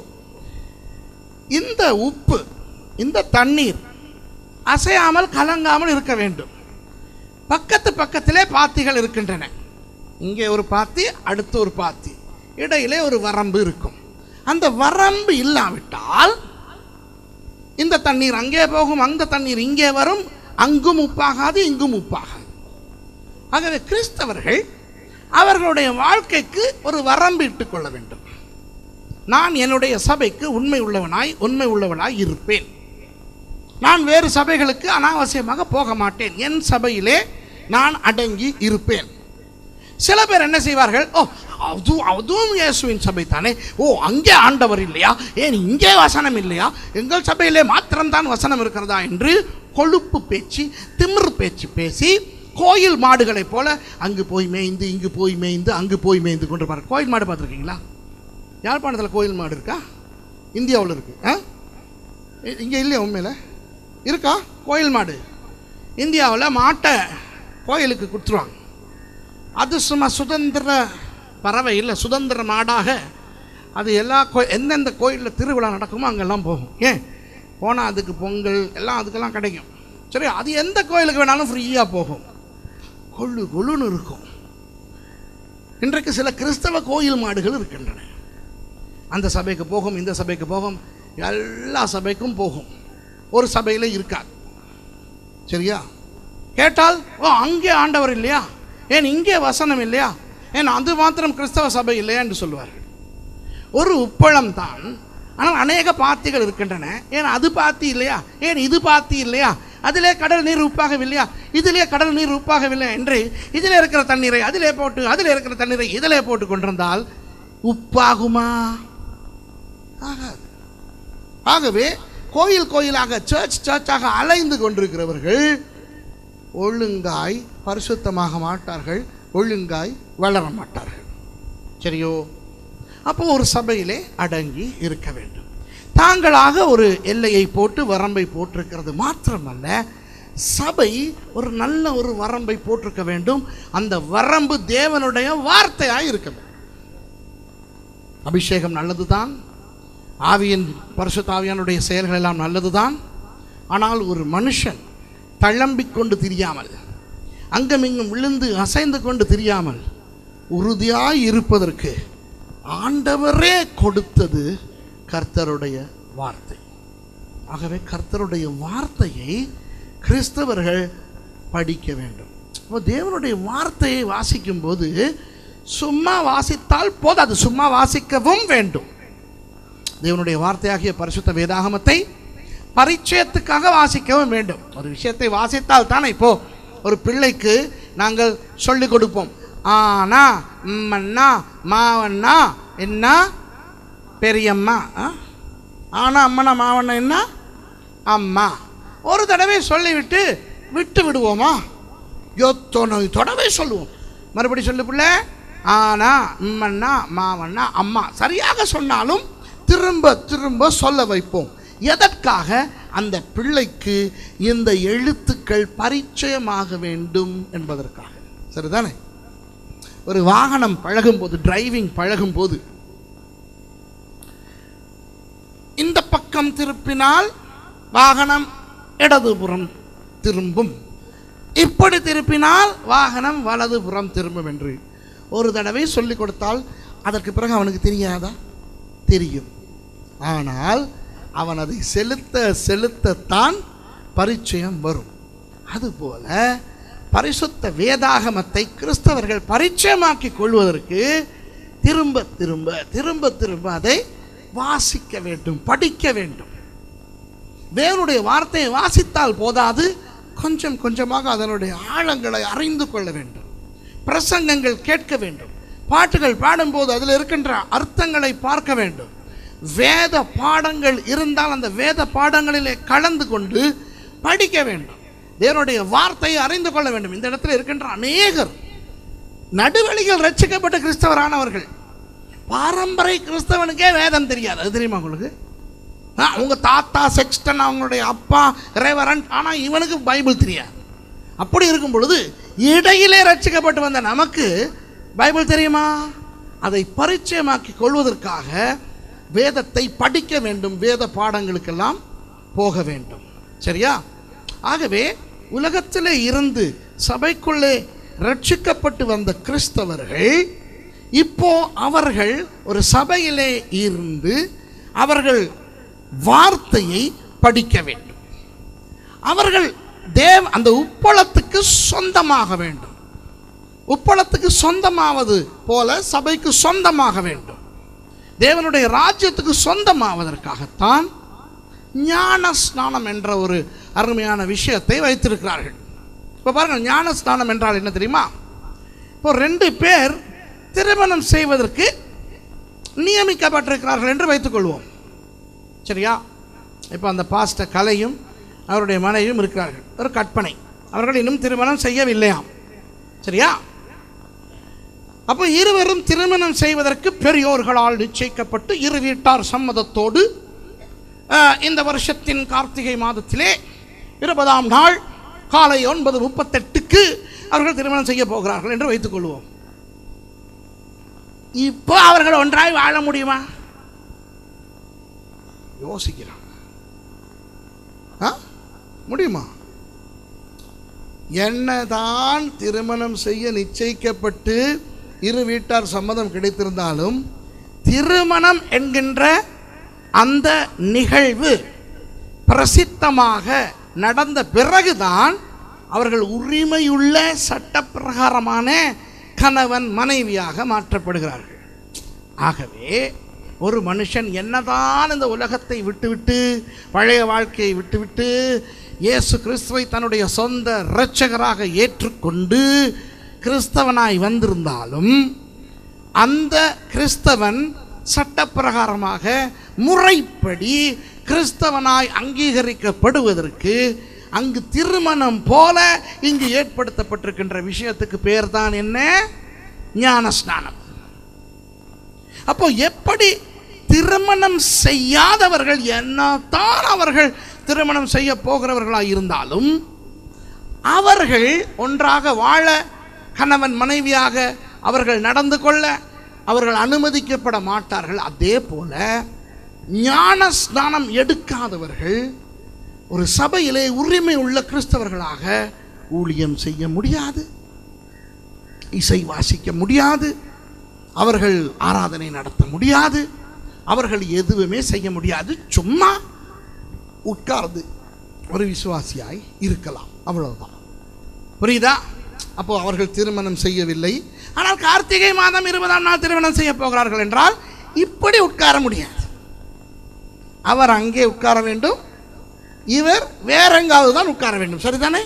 இந்த உப்பு, இந்த தண்ணீர் அசையாமல் கலங்காமல் இருக்க வேண்டும். பக்கத்து பக்கத்திலே பாத்திகள் இருக்கின்றன. இங்கே ஒரு பாத்தி, அடுத்து ஒரு பாத்தி, இடையிலே ஒரு வரம்பு இருக்கும். அந்த வரம்பு இல்லாவிட்டால் இந்த தண்ணீர் அங்கே போகும், அந்த தண்ணீர் இங்கே வரும், அங்கும் உப்பாகாது, இங்கும் உப்பாகாது. ஆகவே கிறிஸ்தவர்கள் அவர்களுடைய வாழ்க்கைக்கு ஒரு வரம்பு இட்டுக் கொள்ள வேண்டும். நான் என்னுடைய சபைக்கு உண்மை உள்ளவனாய் இருப்பேன். நான் வேறு சபைகளுக்கு அனாவசியமாக போக மாட்டேன். என் சபையிலே நான் அடங்கி இருப்பேன். சில பேர் என்ன செய்வார்கள், அதுவும் இயேசுவின் சபை தானே, அங்கே ஆண்டவர் இல்லையா, ஏன் இங்கே வசனம் இல்லையா, எங்கள் சபையிலே மாத்திரம்தான் வசனம் இருக்கிறதா என்று கொழுப்பு பேச்சு, திமிர் பேச்சு பேசி கோயில் மாடுகளைப் போல அங்கு போய் மேய்ந்து, இங்கு போய் மேய்ந்து, அங்கு போய் மேய்ந்து கொண்டு பாரு. கோயில் மாடு பார்த்துருக்கீங்களா? யாழ்ப்பாணத்தில் கோயில் மாடு இருக்கா? இந்தியாவில் இருக்கு. இங்கே இல்லையா? உண்மையில் இருக்கா கோயில் மாடு? இந்தியாவில் மாட்டை கோயிலுக்கு கொடுத்துருவாங்க. அது சும்மா சுதந்திர பறவை இல்லை, சுதந்திர மாடாக அது எல்லா எந்தெந்த கோயிலில் திருவிழா நடக்குமோ அங்கெல்லாம் போகும். ஏன் போனால் அதுக்கு பொங்கல் எல்லாம் அதுக்கெல்லாம் கிடைக்கும். சரி, அது எந்த கோயிலுக்கு வேணாலும் ஃப்ரீயாக போகும். கொள்ளுன்னு இருக்கும். இன்றைக்கு சில கிறிஸ்தவ கோயில் மாடுகள் இருக்கின்றன. அந்த சபைக்கு போகும், இந்த சபைக்கு போகும், எல்லா சபைக்கும் போகும். ஒரு சபையில் இருக்காது. சரியா? கேட்டால் அங்கே ஆண்டவர் இல்லையா, ஏன் இங்கே வசனம் இல்லையா, ஏன் அது மாத்திரம் கிறிஸ்தவ சபை இல்லையா என்று சொல்லுவார்கள். ஒரு உப்பளம் தான், ஆனால் அநேக பாத்திகள் இருக்கின்றன. ஏன் அது பாத்தி இல்லையா, ஏன் இது பாத்தி இல்லையா, அதிலே கடல் நீர் உப்பாகவில்லையா, இதிலே கடல் நீர் உப்பாகவில்லை என்று இதில் இருக்கிற தண்ணீரை அதிலே போட்டு, அதில் இருக்கிற தண்ணீரை இதிலே போட்டு கொண்டிருந்தால் உப்பாகுமா? ஆகாது. ஆகவே கோயில் கோயிலாக, சர்ச்சாக அலைந்து கொண்டிருக்கிறவர்கள் ஒழுங்காய் பரிசுத்தமாக மாட்டார்கள், ஒழுங்காய் வளர மாட்டார்கள். சரியோ? அப்போ ஒரு சபையிலே அடங்கி இருக்க வேண்டும். தாங்களாக ஒரு எல்லையை போட்டு வரம்பை போட்டிருக்கிறது மாத்திரமல்ல, சபை ஒரு நல்ல ஒரு வரம்பை போட்டிருக்க வேண்டும். அந்த வரம்பு தேவனுடைய வார்த்தையாய் இருக்க வேண்டும். அபிஷேகம் நல்லதுதான், ஆவியின் பரிசுத்த ஆவியானுடைய செயல்கள் எல்லாம் நல்லதுதான். ஆனால் ஒரு மனுஷன் தள்ளம்பிக் கொண்டு திரியாமல், அங்கமிங்கும் விழுந்து அசைந்து கொண்டு திரியாமல் உறுதியாய் இருப்பதற்கு ஆண்டவரே கொடுத்தது கர்த்தருடைய வார்த்தை. ஆகவே கர்த்தருடைய வார்த்தையை கிறிஸ்தவர்கள் படிக்க வேண்டும். இப்போ தேவனுடைய வார்த்தையை வாசிக்கும் போது சும்மா வாசித்தால் போதாது, சும்மா வாசிக்கவும் வேண்டும். தேவனுடைய வார்த்தையாகிய பரிசுத்த வேதாகமத்தை பரிச்சயத்துக்காக வாசிக்கவும் வேண்டும். ஒரு விஷயத்தை வாசித்தால் தானே, இப்போ ஒரு பிள்ளைக்கு நாங்கள் சொல்லிக் கொடுப்போம், ஆனா அம்மண்ணா மாவண்ணா என்ன பெரியம்மா, ஆனா அம்மனா மாவண்ணா என்ன அம்மா. ஒரு தடவை சொல்லிவிட்டு விட்டு விடுவோமா? எத்தனை தடவை சொல்லுவோம். மறுபடி சொல்லு பிள்ளை, ஆனா அம்மண்ணா மாவண்ணா அம்மா. சரியாக சொன்னாலும் திரும்ப திரும்ப சொல்ல வைப்போம். எதற்காக? அந்த பிள்ளைக்கு இந்த எழுத்துக்கள் பரிச்சயமாக வேண்டும் என்பதற்காக. சரிதானே? ஒரு வாகனம் பழகும்போது, டிரைவிங் பழகும்போது, இந்த பக்கம் திருப்பினால் வாகனம் இடதுபுறம் திரும்பும், இப்படி திருப்பினால் வாகனம் வலதுபுறம் திரும்பும் என்று ஒரு தடவை சொல்லிக் கொடுத்தால் அதற்கு பிறகு அவனுக்கு தெரியாதா? தெரியும். ஆனால் அவன் அதை செலுத்தத்தான் பரிச்சயம் வரும். அதுபோல பரிசுத்த வேதாகமத்தை கிறிஸ்தவர்கள் பரிச்சயமாக்கி கொள்வதற்கு திரும்ப திரும்ப திரும்ப திரும்ப அதை வாசிக்க வேண்டும், படிக்க வேண்டும். தேவனுடைய வார்த்தையை வாசித்தால் போதாது, கொஞ்சம் கொஞ்சமாக அதனுடைய ஆழங்களை அறிந்து கொள்ள வேண்டும். பிரசங்கங்கள் கேட்க வேண்டும், பாட்டுகள் பாடும்போது அதில் இருக்கின்ற அர்த்தங்களை பார்க்க வேண்டும். வேத பாடங்கள் இருந்தால் அந்த வேத பாடங்களிலே கலந்து கொண்டு படிக்க வேண்டும். தேவனுடைய வார்த்தையை அறிந்து கொள்ள வேண்டும். இந்த இடத்துல இருக்கின்ற அநேகர் நடுவழிகள் ரட்சிக்கப்பட்ட கிறிஸ்தவரானவர்கள், பாரம்பரிய கிறிஸ்தவனுக்கே வேதம் தெரியாது. அது தெரியுமா உங்களுக்கு? உங்க தாத்தா செக்ஸ்டன், அவங்களுடைய அப்பா ரெவரண்ட், ஆனால் இவனுக்கு பைபிள் தெரியாது. அப்படி இருக்கும் பொழுது இடையிலே ரட்சிக்கப்பட்டு வந்த நமக்கு பைபிள் தெரியுமா? அதை பரிச்சயமாக்கி கொள்வதற்காக வேதத்தை படிக்க வேண்டும், வேத பாடங்களுக்கெல்லாம் போக வேண்டும். சரியா? ஆகவே உலகத்திலே இருந்து சபைக்குள்ளே ரட்சிக்கப்பட்டு வந்த கிறிஸ்தவர்கள் இப்போ அவர்கள் ஒரு சபையிலே இருந்து அவர்கள் வார்த்தையை படிக்க வேண்டும். அவர்கள் அந்த உப்பளத்துக்கு சொந்தமாக வேண்டும். உப்பளத்துக்கு சொந்தமாவது போல சபைக்கு சொந்தமாக வேண்டும். தேவனுடைய ராஜ்யத்துக்கு சொந்தமாவதற்காகத்தான் ஞான ஸ்நானம் என்ற ஒரு அருமையான விஷயத்தை வைத்திருக்கிறார்கள். இப்போ பாருங்கள், ஞான ஸ்நானம் என்றால் என்ன தெரியுமா? இப்போ 2 பேர் திருமணம் செய்வதற்கு நியமிக்கப்பட்டிருக்கிறார்கள் என்று வைத்துக்கொள்வோம். சரியா? இப்போ அந்த பாஸ்டர் கலையும் அவருடைய மனைவியும் இருக்கிறார்கள். ஒரு கற்பனை, அவர்கள் இன்னும் திருமணம் செய்யவில்லையாம். சரியா? அப்போ இருவரும் திருமணம் செய்வதற்கு பெரியோர்களால் நிச்சயிக்கப்பட்டு இரு வீட்டார் சம்மதத்தோடு இந்த வருஷத்தின் கார்த்திகை மாதத்திலே 20ஆம் நாள் காலை 9:38க்கு அவர்கள் திருமணம் செய்ய போகிறார்கள் என்று வைத்துக் கொள்வோம். இப்போ அவர்கள் ஒன்றாய் வாழ முடியுமா? யோசிக்கிறாங்க. முடியுமா? என்னதான் திருமணம் செய்ய நிச்சயிக்கப்பட்டு இரு வீட்டார் சம்மதம் கிடைத்திருந்தாலும் திருமணம் என்கின்ற அந்த நிகழ்வு பிரசித்தமாக நடந்த பிறகுதான் அவர்கள் உரிமையுள்ள சட்டப்பிரகாரமான கணவன் மனைவியாக மாற்றப்படுகிறார்கள். ஆகவே ஒரு மனுஷன் என்னதான் இந்த உலகத்தை விட்டுவிட்டு, பழைய வாழ்க்கையை விட்டுவிட்டு இயேசு கிறிஸ்துவை தன்னுடைய சொந்த இரட்சகராக ஏற்றுக்கொண்டு கிறிஸ்தவனாய் வந்திருந்தாலும் அந்த கிறிஸ்தவன் சட்டப்பிரகாரமாக முறைப்படி கிறிஸ்தவனாய் அங்கீகரிக்கப்படுவதற்கு அங்கு திருமணம் போல இங்கு ஏற்படுத்தப்பட்டிருக்கின்ற விஷயத்துக்கு பேர் தான் என்ன? ஞான ஸ்நானம். அப்போ எப்படி திருமணம் செய்யாதவர்கள் என்னதான் அவர்கள் திருமணம் செய்ய போகிறவர்களாக இருந்தாலும் அவர்கள் ஒன்றாக வாழ, கணவன் மனைவியாக அவர்கள் நடந்து கொள்ள அவர்கள் அனுமதிக்கப்பட மாட்டார்கள். அதே போல ஞான ஸ்நானம் எடுக்காதவர்கள் ஒரு சபையிலே உரிமை உள்ள கிறிஸ்தவர்களாக ஊழியம் செய்ய முடியாது, இசை வாசிக்க முடியாது, அவர்கள் ஆராதனை நடத்த முடியாது, அவர்கள் எதுவுமே செய்ய முடியாது. சும்மா உட்கார்ந்து ஒரு விசுவாசியாய் இருக்கலாம், அவ்வளவுதான். புரியுதா? அப்போ அவர்கள் திருமணம் செய்யவில்லை. ஆனால் கார்த்திகை மாதம் 20ஆம் நாள் திருமணம் செய்ய போகிறார்கள் என்றால் இப்படி உட்கார முடியாது. அவர் அங்கே உட்கார வேண்டும், இவர் வேற எங்காவது தான் உட்கார வேண்டும். சரிதானே?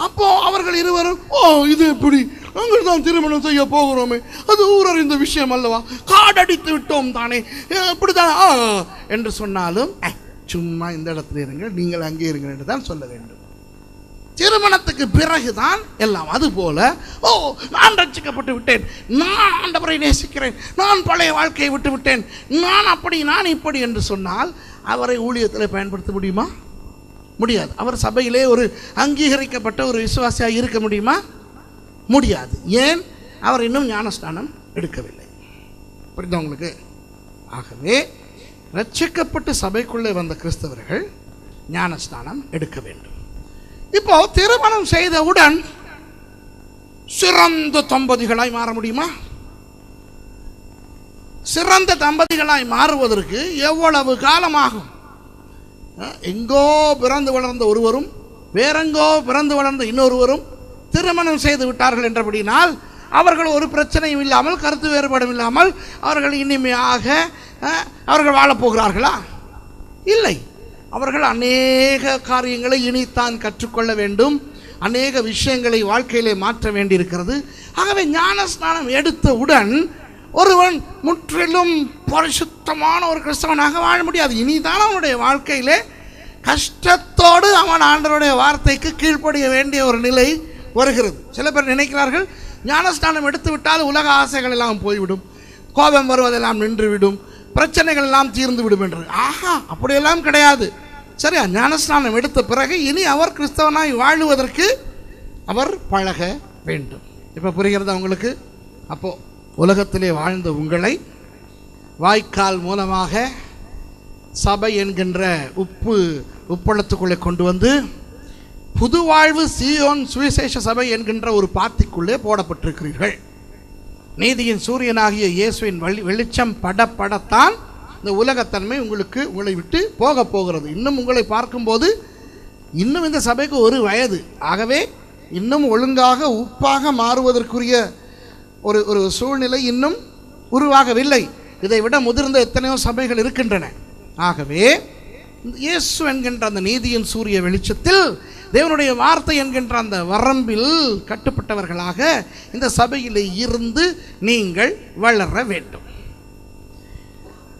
அப்போ அவர்கள் இருவரும், ஓ இது எப்படி, நாங்கள் தான் திருமணம் செய்ய போகிறோமே, அது ஊரர் இந்த விஷயம் அல்லவா, காடடித்து விட்டோம் தானே, இப்படிதான் என்று சொன்னாலும் சும்மா இந்த இடத்துல இருங்கள், நீங்கள் அங்கே இருங்கள் என்று தான் சொல்ல வேண்டும். திருமணத்துக்கு பிறகுதான் எல்லாம். அதுபோல, ஓ நான் ரட்சிக்கப்பட்டு விட்டேன், நான் ஆண்டவரை நேசிக்கிறேன், நான் பழைய வாழ்க்கையை விட்டு விட்டேன், நான் அப்படி நான் இப்படி என்று சொன்னால் அவரை ஊழியத்தில் பயன்படுத்த முடியுமா? முடியாது. அவர் சபையிலே ஒரு அங்கீகரிக்கப்பட்ட ஒரு விசுவாசியாக இருக்க முடியுமா? முடியாது. ஏன்? அவர் இன்னும் ஞானஸ்நானம் எடுக்கவில்லை. புரியுதா உங்களுக்கு? ஆகவே ரட்சிக்கப்பட்டு சபைக்குள்ளே வந்த கிறிஸ்தவர்கள் ஞானஸ்நானம் எடுக்க வேண்டும். இப்போ திருமணம் செய்தவுடன் சிறந்த தம்பதிகளாய் மாற முடியுமா? சிறந்த தம்பதிகளாய் மாறுவதற்கு எவ்வளவு காலமாகும்? எங்கோ பிறந்து வளர்ந்த ஒருவரும் வேறெங்கோ பிறந்து வளர்ந்த இன்னொருவரும் திருமணம் செய்து விட்டார்கள் என்றபடினால் அவர்கள் ஒரு பிரச்சனையும் இல்லாமல், கருத்து வேறுபாடும் இல்லாமல் அவர்கள் இனிமையாக அவர்கள் வாழப்போகிறார்களா? இல்லை. அவர்கள் அநேக காரியங்களை இனித்தான் கற்றுக்கொள்ள வேண்டும், அநேக விஷயங்களை வாழ்க்கையிலே மாற்ற வேண்டியிருக்கிறது. ஆகவே ஞானஸ்நானம் எடுத்தவுடன் ஒருவன் முற்றிலும் பரிசுத்தமான ஒரு கிறிஸ்தவனாக வாழ முடியாது. இனிதான் அவனுடைய வாழ்க்கையிலே கஷ்டத்தோடு அவன் ஆண்டவருடைய வார்த்தைக்கு கீழ்ப்படிய வேண்டிய ஒரு நிலை வருகிறது. சில பேர் நினைக்கிறார்கள், ஞானஸ்நானம் எடுத்து விட்டால் உலக ஆசைகள் எல்லாம் போய்விடும், கோபம் வருவதெல்லாம் நின்றுவிடும், பிரச்சனைகள் எல்லாம் தீர்ந்து விடும் என்று. ஆஹா, அப்படியெல்லாம் கிடையாது. சரியா? ஞானஸ்நானம் எடுத்த பிறகு இனி அவர் கிறிஸ்தவனாய் வாழுவதற்கு அவர் பழக வேண்டும். இப்போ புரிகிறதா உங்களுக்கு? அப்போ உலகத்திலே வாழ்ந்த வாய்க்கால் மூலமாக சபை என்கின்ற உப்பளத்துக்குள்ளே கொண்டு வந்து புது வாழ்வு சீயோன் சுவிசேஷ சபை என்கின்ற ஒரு பாத்திக்குள்ளே போடப்பட்டிருக்கிறீர்கள். நீதியின் சூரியனாகிய இயேசுவின் வெளிச்சம் படத்தான் இந்த உலகத்தன்மை உங்களை விட்டு போக போகிறது. இன்னும் உங்களை பார்க்கும்போது இன்னும் இந்த சபைக்கு ஒரு வயது. ஆகவே இன்னும் ஒழுங்காக உப்பாக மாறுவதற்குரிய ஒரு சூழ்நிலை இன்னும் உருவாகவில்லை. இதை விட முதிர்ந்த எத்தனையோ சபைகள் இருக்கின்றன. ஆகவே இயேசு என்கின்ற அந்த நீதியின் சூரிய வெளிச்சத்தில், தேவனுடைய வார்த்தை என்கின்ற அந்த வரம்பில் கட்டுப்பட்டவர்களாக இந்த சபையில் இருந்து நீங்கள் வளர வேண்டும்.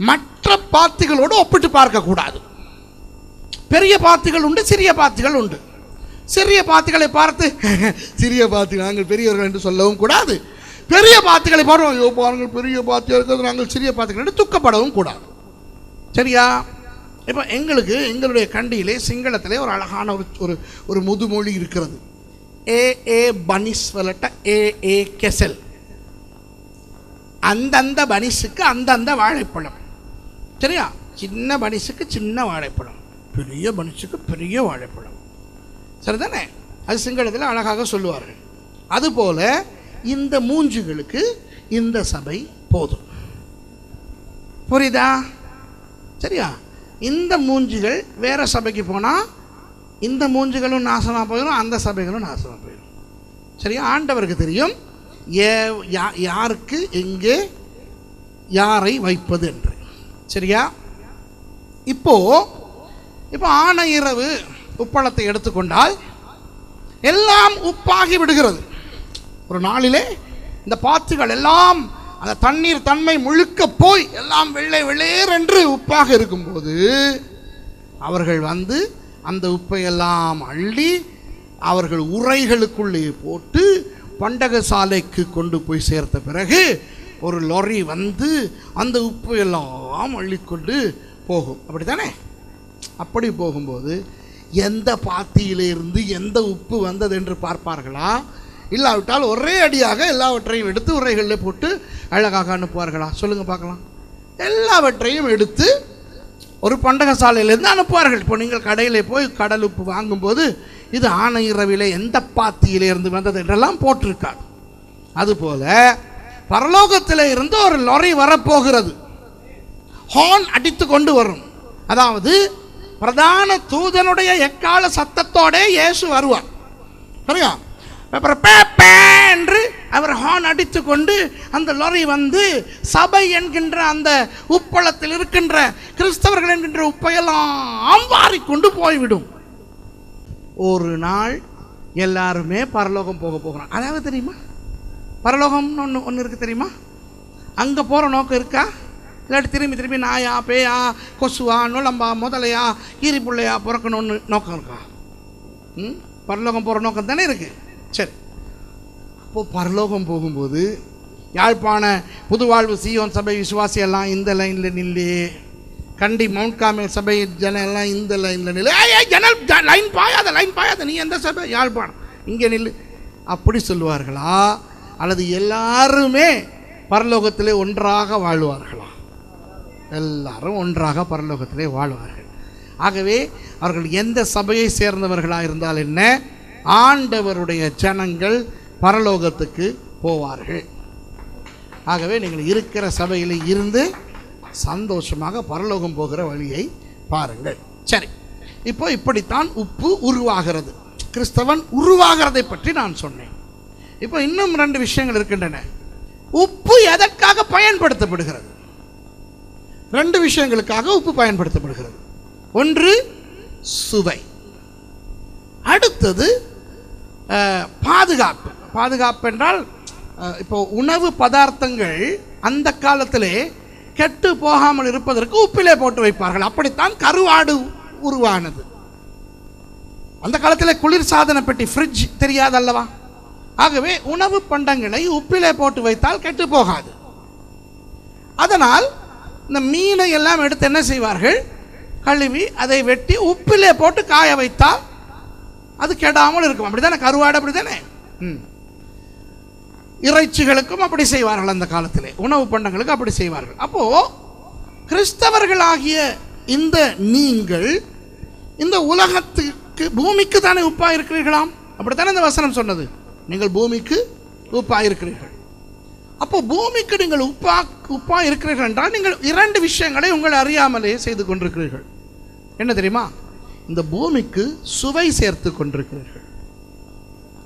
மற்ற பாத்திகளோடு ஒப்பிட்டு பார்க்கக்கூடாது. பெரிய பாத்திகள் உண்டு, சிறிய பாத்திகள் உண்டு. சிறிய பாத்திகளை பார்த்து சிறிய பாத்திகள் நாங்கள் பெரியவர்கள் என்று சொல்லவும் கூடாது. பெரிய பாத்திகளை பாருங்கள், பெரிய பாத்தியாக இருக்கிறது, நாங்கள் சிறிய பாத்திகள் என்று துக்கப்படவும் கூடாது. சரியா? இப்போ எங்களுடைய கண்டியிலே சிங்களத்திலே ஒரு அழகான ஒரு முதுமொழி இருக்கிறது. ஏ பனிஸ்வலட்ட ஏ கெசல். அந்தந்த பனிஸுக்கு அந்தந்த வாழைப்பழம். சரியா? சின்ன பனிஸுக்கு சின்ன வாழைப்பழம், பெரிய பனிஸுக்கு பெரிய வாழைப்பழம். சரிதானே? அது சிங்களத்தில் அழகாக சொல்லுவார்கள். அதுபோல இந்த மூஞ்சுகளுக்கு இந்த சபை போதும். புரியுதா? சரியா? இந்த மூஞ்சிகள் வேற சபைக்கு போனால் இந்த மூஞ்சிகளும் நாசமாக போயிடும், அந்த சபைகளும் நாசமாக போயிடும். சரியா? ஆண்டவருக்கு தெரியும் யாருக்கு யாரை வைப்பது என்று. சரியா? இப்போ ஆன இரவு உப்பளத்தை எடுத்துக்கொண்டால் எல்லாம் உப்பாகி விடுகிறது. ஒரு நாளிலே இந்த பாத்துகள் எல்லாம் அந்த தண்ணீர் தன்மை முழுக்க போய் எல்லாம் வெள்ளை வெள்ளேர் என்று உப்பாக இருக்கும்போது அவர்கள் வந்து அந்த உப்பை எல்லாம் அள்ளி அவர்கள் உரைகளுக்குள்ளே போட்டு பண்டக சாலைக்கு கொண்டு போய் சேர்த்த பிறகு ஒரு லொரி வந்து அந்த உப்பு எல்லாம் அள்ளிக்கொண்டு போகும். அப்படித்தானே? அப்படி போகும்போது எந்த பாத்தியிலிருந்து எந்த உப்பு வந்தது என்று பார்ப்பார்களா? இல்லாவிட்டால் ஒரே அடியாக எல்லாவற்றையும் எடுத்து உரைகளில் போட்டு அழகாக அனுப்புவார்களா? சொல்லுங்க பார்க்கலாம். எல்லாவற்றையும் எடுத்து ஒரு பண்டக சாலையிலேருந்து அனுப்புவார்கள். இப்போ நீங்கள் கடையில் போய் கடல் உப்பு வாங்கும்போது இது ஆன இரவிலே எந்த பாத்தியிலிருந்து வந்தது என்றெல்லாம் போட்டிருக்காங்க. அதுபோல பரலோகத்தில் இருந்து ஒரு லொரி வரப்போகிறது. ஹார்ன் அடித்து கொண்டு வரும். அதாவது பிரதான தூதனுடைய எக்கால சத்தத்தோட இயேசு வருவார். சரியா? அப்புறம் பே பே என்று அவர் ஹார்ன் அடித்து கொண்டு அந்த லாரி வந்து சபை என்கின்ற அந்த உப்பளத்தில் இருக்கின்ற கிறிஸ்தவர்கள் என்கின்ற உப்பையெல்லாம் வாரிக்கொண்டு போய்விடும். ஒரு நாள் எல்லாருமே பரலோகம் போக போகிறோம். அதாவது தெரியுமா, பரலோகம்னு ஒன்று இருக்குது தெரியுமா? அங்கே போகிற நோக்கம் இருக்கா? இல்லாட்டி திரும்பி திரும்பி நாயா பேயா கொசுவா நுழம்பா முதலையா கீரி பிள்ளையா பிறக்கணும்னு நோக்கம் இருக்கா? பரலோகம் போகிற நோக்கம் தானே இருக்குது. சரி, அப்போது பரலோகம் போகும்போது யாழ்ப்பாண புதுவாழ்வு சீயோன் சபை விசுவாசியெல்லாம் இந்த லைனில் நில்லு, கண்டி மவுண்ட் கார்மெல் சபை ஜனெல்லாம் இந்த லைனில் நில்லு, ஜனல் லைன் பாயாத நீ எந்த சபை? யாழ்ப்பாணம், இங்கே நில்லு அப்படி சொல்லுவார்களா? அல்லது எல்லாருமே பரலோகத்திலே ஒன்றாக வாழ்வார்களா? எல்லாரும் ஒன்றாக பரலோகத்திலே வாழ்வார்கள். ஆகவே அவர்கள் எந்த சபையை சேர்ந்தவர்களாக இருந்தால் என்ன, ஆண்டவருடைய ஜனங்கள் பரலோகத்துக்கு போவார்கள். ஆகவே நீங்கள் இருக்கிற சபையில் இருந்து சந்தோஷமாக பரலோகம் போகிற வழியை பாருங்கள். சரி, இப்போ இப்படித்தான் உப்பு உருவாகிறது, கிறிஸ்தவன் உருவாகிறதை பற்றி நான் சொன்னேன். இப்போ இன்னும் 2 விஷயங்கள் இருக்கின்றன. உப்பு எதற்காக பயன்படுத்தப்படுகிறது? 2 விஷயங்களுக்காக உப்பு பயன்படுத்தப்படுகிறது. ஒன்று சுவை, அடுத்தது பாதுகாப்பு. பாதுகாப்பு என்றால் இப்போ உணவு பதார்த்தங்கள் அந்த காலத்திலே கெட்டு போகாமல் இருப்பதற்கு உப்பிலே போட்டு வைப்பார்கள். அப்படித்தான் கருவாடு உருவானது. அந்த காலத்தில் குளிர் சாதன பெட்டி ஃப்ரிட்ஜ் தெரியாதல்லவா? ஆகவே உணவு பண்டங்களை உப்பிலே போட்டு வைத்தால் கெட்டு போகாது. அதனால் இந்த மீனை எல்லாம் எடுத்து என்ன செய்வார்கள், கழுவி அதை வெட்டி உப்பிலே போட்டு காய வைத்தால் அது கெடாமல் இருக்கும். அப்படித்தானே கருவாடு? அப்படித்தானே. இறைச்சிகளுக்கும் அப்படி செய்வார்கள் அந்த காலத்திலே, உணவு பண்டங்களுக்கு அப்படி செய்வார்கள். அப்போ கிறிஸ்தவர்களாகிய இந்த நீங்கள் இந்த உலகத்துக்கு பூமிக்கு தானே உப்பா இருக்கிறீர்களாம். அப்படித்தானே இந்த வசனம் சொன்னது, நீங்கள் பூமிக்கு உப்பா இருக்கிறீர்கள். அப்போ பூமிக்கு நீங்கள் உப்பா இருக்கிறீர்கள் என்றால் நீங்கள் 2 விஷயங்களை உங்களை அறியாமலே செய்து கொண்டிருக்கிறீர்கள். என்ன தெரியுமா? இந்த பூமிக்கு சுவை சேர்த்து கொண்டிருக்கிறீர்கள்.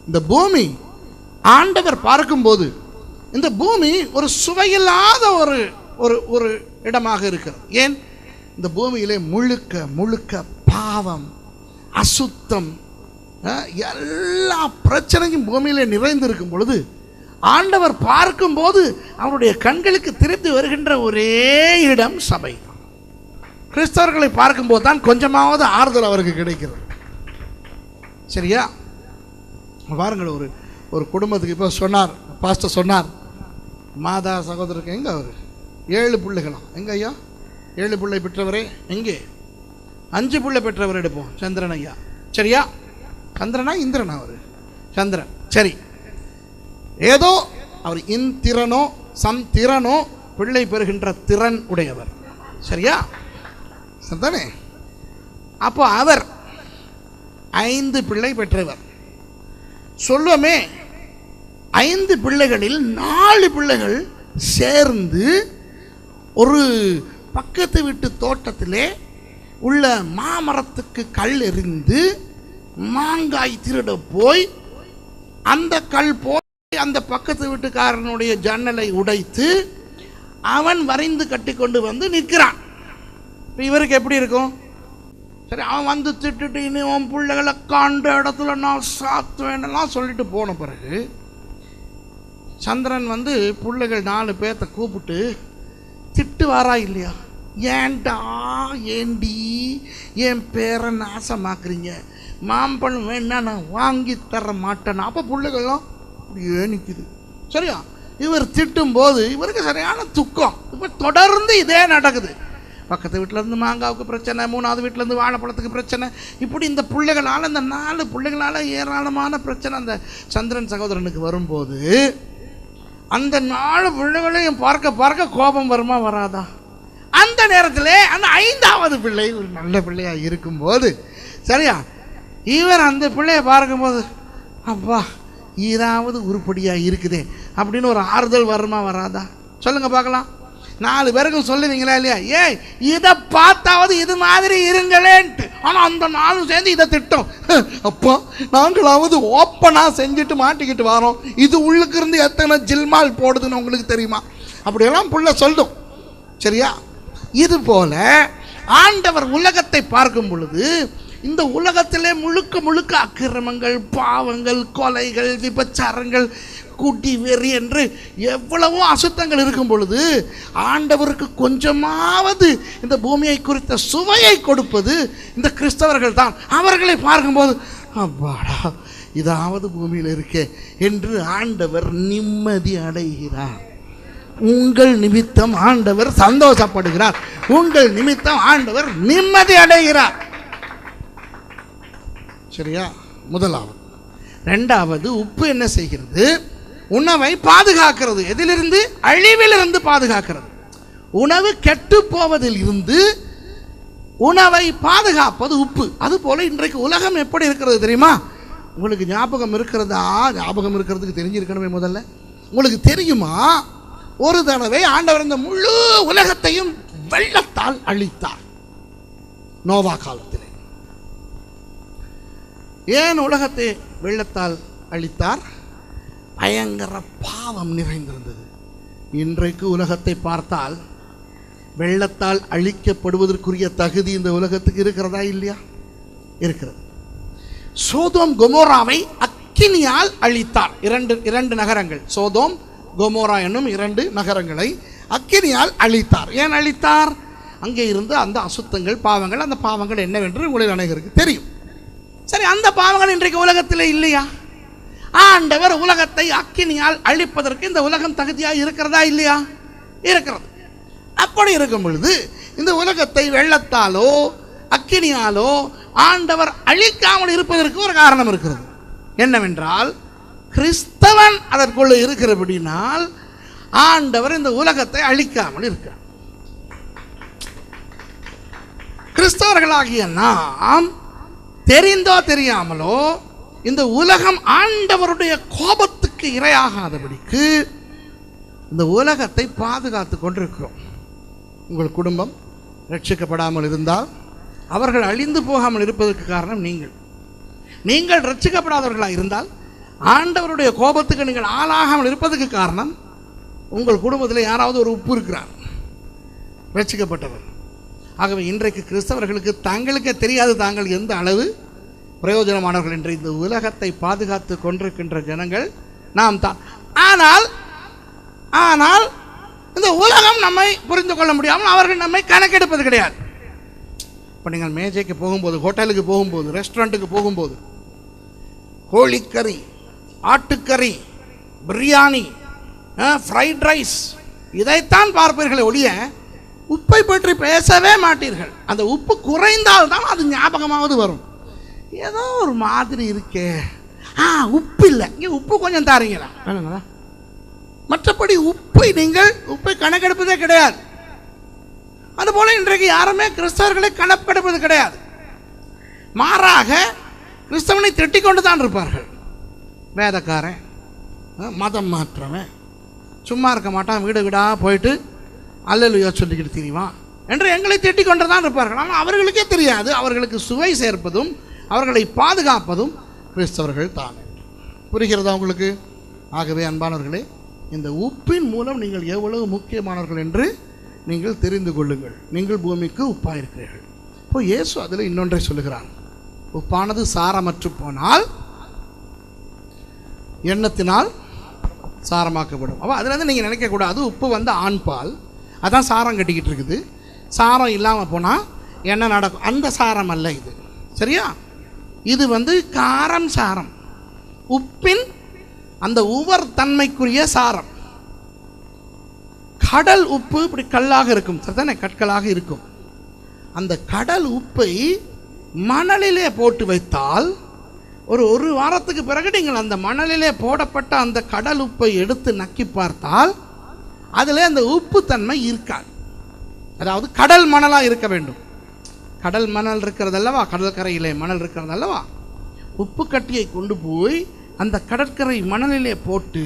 இந்த பூமி ஆண்டவர் பார்க்கும்போது இந்த பூமி ஒரு சுவையில்லாத ஒரு இடமாக இருக்கிறது. ஏன்? இந்த பூமியிலே முழுக்க முழுக்க பாவம், அசுத்தம், எல்லா பிரச்சனையும் பூமியிலே நிறைந்திருக்கும் பொழுது ஆண்டவர் பார்க்கும்போது அவருடைய கண்களுக்கு திரும்பி வருகின்ற ஒரே இடம் சபை. கிறிஸ்தவர்களை பார்க்கும்போது தான் கொஞ்சமாவது ஆறுதல் அவருக்கு கிடைக்கிறது. சரியா? பாருங்கள், ஒரு குடும்பத்துக்கு இப்போ சொன்னார், பாஸ்டர் சொன்னார், மாதா சகோதரருக்கு எங்கே அவர் 7 பிள்ளைகளாம். எங்கே ஐயா 7 பிள்ளை பெற்றவரே? எங்கே 5 பிள்ளை பெற்றவர் எடுப்போம், சந்திரன் ஐயா. சரியா? சந்திரனா இந்திரனா? அவர் சந்திரன். சரி, ஏதோ அவர் இந்திரனோ சந்திரனோ பிள்ளை பெறுகின்ற திறன் உடையவர். சரியா? சரிதானே? அப்போ அவர் 5 பிள்ளை பெற்றவர். சொல்லுவோமே, 5 பிள்ளைகளில் 4 பிள்ளைகள் சேர்ந்து ஒரு பக்கத்து வீட்டு தோட்டத்திலே உள்ள மாமரத்துக்கு கல் எறிந்து மாங்காய் திருட போய் அந்த கல் போய் அந்த பக்கத்து வீட்டுக்காரனுடைய ஜன்னலை உடைத்து அவன் வரைந்து கட்டி கொண்டு வந்து நிற்கிறான். இவருக்கு எப்படி இருக்கும்? சரி, அவன் வந்து திட்டுட்டு இனி உன் பிள்ளைகளை காண்ட இடத்துல நான் சாத்துவேன்னெல்லாம் சொல்லிட்டு போன பிறகு சந்திரன் வந்து பிள்ளைகள் 4 பேர்த்த கூப்பிட்டு திட்டு வாரா இல்லையா? ஏன்டா ஏண்டி என் பேரை நாசமாக்குறீங்க, மாம்பழம் வேணா நான் வாங்கி தர மாட்டேன். அப்போ பிள்ளைகள்லாம் அப்படியே நிற்குது. சரியா? இவர் திட்டும் போது இவருக்கு சரியான துக்கம். இப்போ தொடர்ந்து இதே நடக்குது. பக்கத்து வீட்டிலேருந்து மாங்காவுக்கு பிரச்சனை, 3வது வீட்டிலேருந்து வாழைப்பழத்துக்கு பிரச்சனை. இப்படி இந்த பிள்ளைகளால், இந்த 4 பிள்ளைகளால் ஏராளமான பிரச்சனை அந்த சந்திரன் சகோதரனுக்கு வரும்போது அந்த 4 பிள்ளைகளையும் பார்க்க பார்க்க கோபம் வருமா வராதா? அந்த நேரத்தில் அந்த 5வது பிள்ளை ஒரு நல்ல பிள்ளையாக இருக்கும்போது, சரியா, இவர் அந்த பிள்ளையை பார்க்கும்போது அப்பா இதாவது உருப்படியாக இருக்குதே அப்படின்னு ஒரு ஆறுதல் வருமா வராதா? சொல்லுங்க பார்க்கலாம். 4 பேருக்கும் சொல்லுவீங்களா இல்லையா? ஏய், இதை பார்த்தாவது இது மாதிரி இருங்களேன்ட்டு. ஆனால் அந்த 4 சேர்ந்து இதை திட்டம். அப்போ நாங்களாவது ஓப்பனாக செஞ்சுட்டு மாட்டிக்கிட்டு வரோம், இது உள்ளுக்கு இருந்து எத்தனை ஜில்மால் போடுதுன்னு உங்களுக்கு தெரியுமா? அப்படியெல்லாம் புள்ள சொல்லும். சரியா? இது போல ஆண்டவர் உலகத்தை பார்க்கும் பொழுது இந்த உலகத்திலே முழுக்க முழுக்க அக்கிரமங்கள், பாவங்கள், கொலைகள், விபச்சாரங்கள், கூட்டி வெறி என்று எவ்வளவோ அசுத்தங்கள் இருக்கும் பொழுது ஆண்டவருக்கு கொஞ்சமாவது இந்த பூமியை குறித்த சுவையை கொடுப்பது இந்த கிறிஸ்தவர்கள் தான். அவர்களை பார்க்கும்போது அப்பாடா இதாவது பூமியில் இருக்கே என்று ஆண்டவர் நிம்மதி அடைகிறார். உங்கள் நிமித்தம் ஆண்டவர் சந்தோஷப்படுகிறார், உங்கள் நிமித்தம் ஆண்டவர் நிம்மதி அடைகிறார். சரியா? முதலாவது. 2வது, உப்பு என்ன செய்கிறது? உணவை பாதுகாக்கிறது. எதிலிருந்து? அழிவிலிருந்து பாதுகாக்கிறது. உணவு கெட்டு போவதில் இருந்து உணவை பாதுகாப்பது உப்பு. அதுபோல இன்றைக்கு உலகம் எப்படி இருக்கிறது தெரியுமா? உங்களுக்கு ஞாபகம் இருக்கிறதா? ஞாபகம் இருக்கிறதுக்கு தெரிஞ்சிருக்கணுமே. முதல்ல உங்களுக்கு தெரியுமா, ஒரு தடவை ஆண்டவர் இந்த முழு உலகத்தையும் வெள்ளத்தால் அழித்தார் நோவா காலத்தில். ஏன் உலகத்தை வெள்ளத்தால் அழித்தார்? பயங்கர பாவம் நிறைந்திருந்தது. இன்றைக்கு உலகத்தை பார்த்தால் வெள்ளத்தால் அழிக்கப்படுவதற்குரிய தகுதி இந்த உலகத்துக்கு இருக்கிறதா இல்லையா? இருக்கிறது. சோதோம் கொமோராவை அக்கினியால் அழித்தார். இரண்டு நகரங்கள், சோதோம் கொமோரா என்னும் 2 நகரங்களை அக்கினியால் அழித்தார். ஏன் அழித்தார்? அங்கே இருந்து அந்த அசுத்தங்கள், பாவங்கள், அந்த பாவங்கள் என்னவென்று உங்களில் அனைவருக்கு தெரியும். சரி, அந்த பாவங்கள் இன்றைக்கு உலகத்தில் இல்லையா? ஆண்டவர் உலகத்தை அக்கினியால் அழிப்பதற்கு இந்த உலகம் தகுதியாக இருக்கிறதா இல்லையா? இருக்கிறது. அப்படி இருக்கும் பொழுது இந்த உலகத்தை வெள்ளத்தாலோ அக்கினியாலோ ஆண்டவர் அழிக்காமல் இருப்பதற்கு ஒரு காரணம் இருக்கிறது. என்னவென்றால், கிறிஸ்தவன் அதற்குள்ள இருக்கிறபடினால் ஆண்டவர் இந்த உலகத்தை அழிக்காமல் இருக்கிறார். கிறிஸ்தவர்களாகிய நாம் தெரிந்தோ தெரியாமலோ இந்த உலகம் ஆண்டவருடைய கோபத்துக்கு இரையாகாதபடிக்கு இந்த உலகத்தை பாதுகாத்து கொண்டிருக்கிறோம். உங்கள் குடும்பம் ரட்சிக்கப்படாமல் இருந்தால் அவர்கள் அழிந்து போகாமல் இருப்பதற்கு காரணம் நீங்கள் ரட்சிக்கப்படாதவர்களாக இருந்தால் ஆண்டவருடைய கோபத்துக்கு நீங்கள் ஆளாகாமல் இருப்பதற்கு காரணம் உங்கள் குடும்பத்தில் யாராவது ஒரு உப்பு இருக்கிறார், ரட்சிக்கப்பட்டவர். ஆகவே இன்றைக்கு கிறிஸ்தவர்களுக்கு தங்களுக்கே தெரியாது தாங்கள் எந்த அளவு பிரயோஜனமானவர்கள் என்று இந்த உலகத்தை பாதுகாத்து கொண்டிருக்கின்ற ஜனங்கள் நாம் தான். ஆனால் இந்த உலகம் நம்மை புரிந்து கொள்ள முடியாமல் அவர்கள் நம்மை கணக்கெடுப்பது கிடையாது. இப்போ நீங்கள் மேஜைக்கு போகும்போது, ஹோட்டலுக்கு போகும்போது, ரெஸ்டாரண்ட்டுக்கு போகும்போது கோழிக்கறி, ஆட்டுக்கறி, பிரியாணி, ஃப்ரைட் ரைஸ் இதைத்தான் பார்ப்பீர்களே ஒழிய உப்பை பற்றி பேசவே மாட்டீர்கள். அந்த உப்பு குறைந்தால்தான் அது ஞாபகமாவது வரும். ஏதோ ஒரு மாதிரி இருக்கே, உப்பு இல்லை, இங்கே உப்பு கொஞ்சம் தாரீங்களா வேணுங்களா? மற்றபடி நீங்கள் உப்பை கணக்கெடுப்பதே கிடையாது. அதுபோல இன்றைக்கு யாருமே கிறிஸ்தவர்களை கணக்கெடுப்பது கிடையாது. மாறாக கிறிஸ்தவனை திட்டிக் கொண்டு தான் இருப்பார்கள். வேதக்காரன், மதம் மாற்றவன், சும்மா இருக்க மாட்டான், வீடு வீடாக போயிட்டு அல்லேலூயா சொல்லிக்கிட்டு தெரியுமா என்று எங்களை திட்டிக் கொண்டு தான் இருப்பார்கள். ஆனால் அவர்களுக்கே தெரியாது அவர்களுக்கு சுவை சேர்ப்பதும் அவர்களை பாதுகாப்பதும் கிறிஸ்தவர்கள் தான். புரிகிறதா உங்களுக்கு? ஆகவே அன்பானவர்களே, இந்த உப்பின் மூலம் நீங்கள் எவ்வளவு முக்கியமானவர்கள் என்று நீங்கள் தெரிந்து கொள்ளுங்கள். நீங்கள் பூமிக்கு உப்பாக இருக்கிறீர்கள். இப்போ இயேசு அதில் இன்னொன்றை சொல்லுகிறான். உப்பானது சாரமற்று போனால் எண்ணத்தினால் சாரமாக்கப்படும். அப்போ அதில் நீங்கள் நினைக்கக்கூடாது உப்பு ஆண்பால், அதான் சாரம் கட்டிக்கிட்டு இருக்குது, சாரம் இல்லாமல் போனால் என்ன நடக்கும்? அந்த சாரம் அல்ல இது. சரியா? இது காரம் சாரம், உப்பின் அந்த உவர் தன்மைக்குரிய சாரம். கடல் உப்பு இப்படி கல்லாக இருக்கும், சரிதானே? கற்களாக இருக்கும். அந்த கடல் உப்பை மணலிலே போட்டு வைத்தால் ஒரு வாரத்துக்கு பிறகு நீங்கள் அந்த மணலிலே போடப்பட்ட அந்த கடல் உப்பை எடுத்து நக்கி பார்த்தால் அதில் அந்த உப்பு தன்மை இருக்காது. அதாவது கடல் மணலாக இருக்க வேண்டும். கடல் மணல் இருக்கிறதல்லவா, கடற்கரையிலே மணல் இருக்கிறதல்லவா, உப்பு கட்டியை கொண்டு போய் அந்த கடற்கரை மணலிலே போட்டு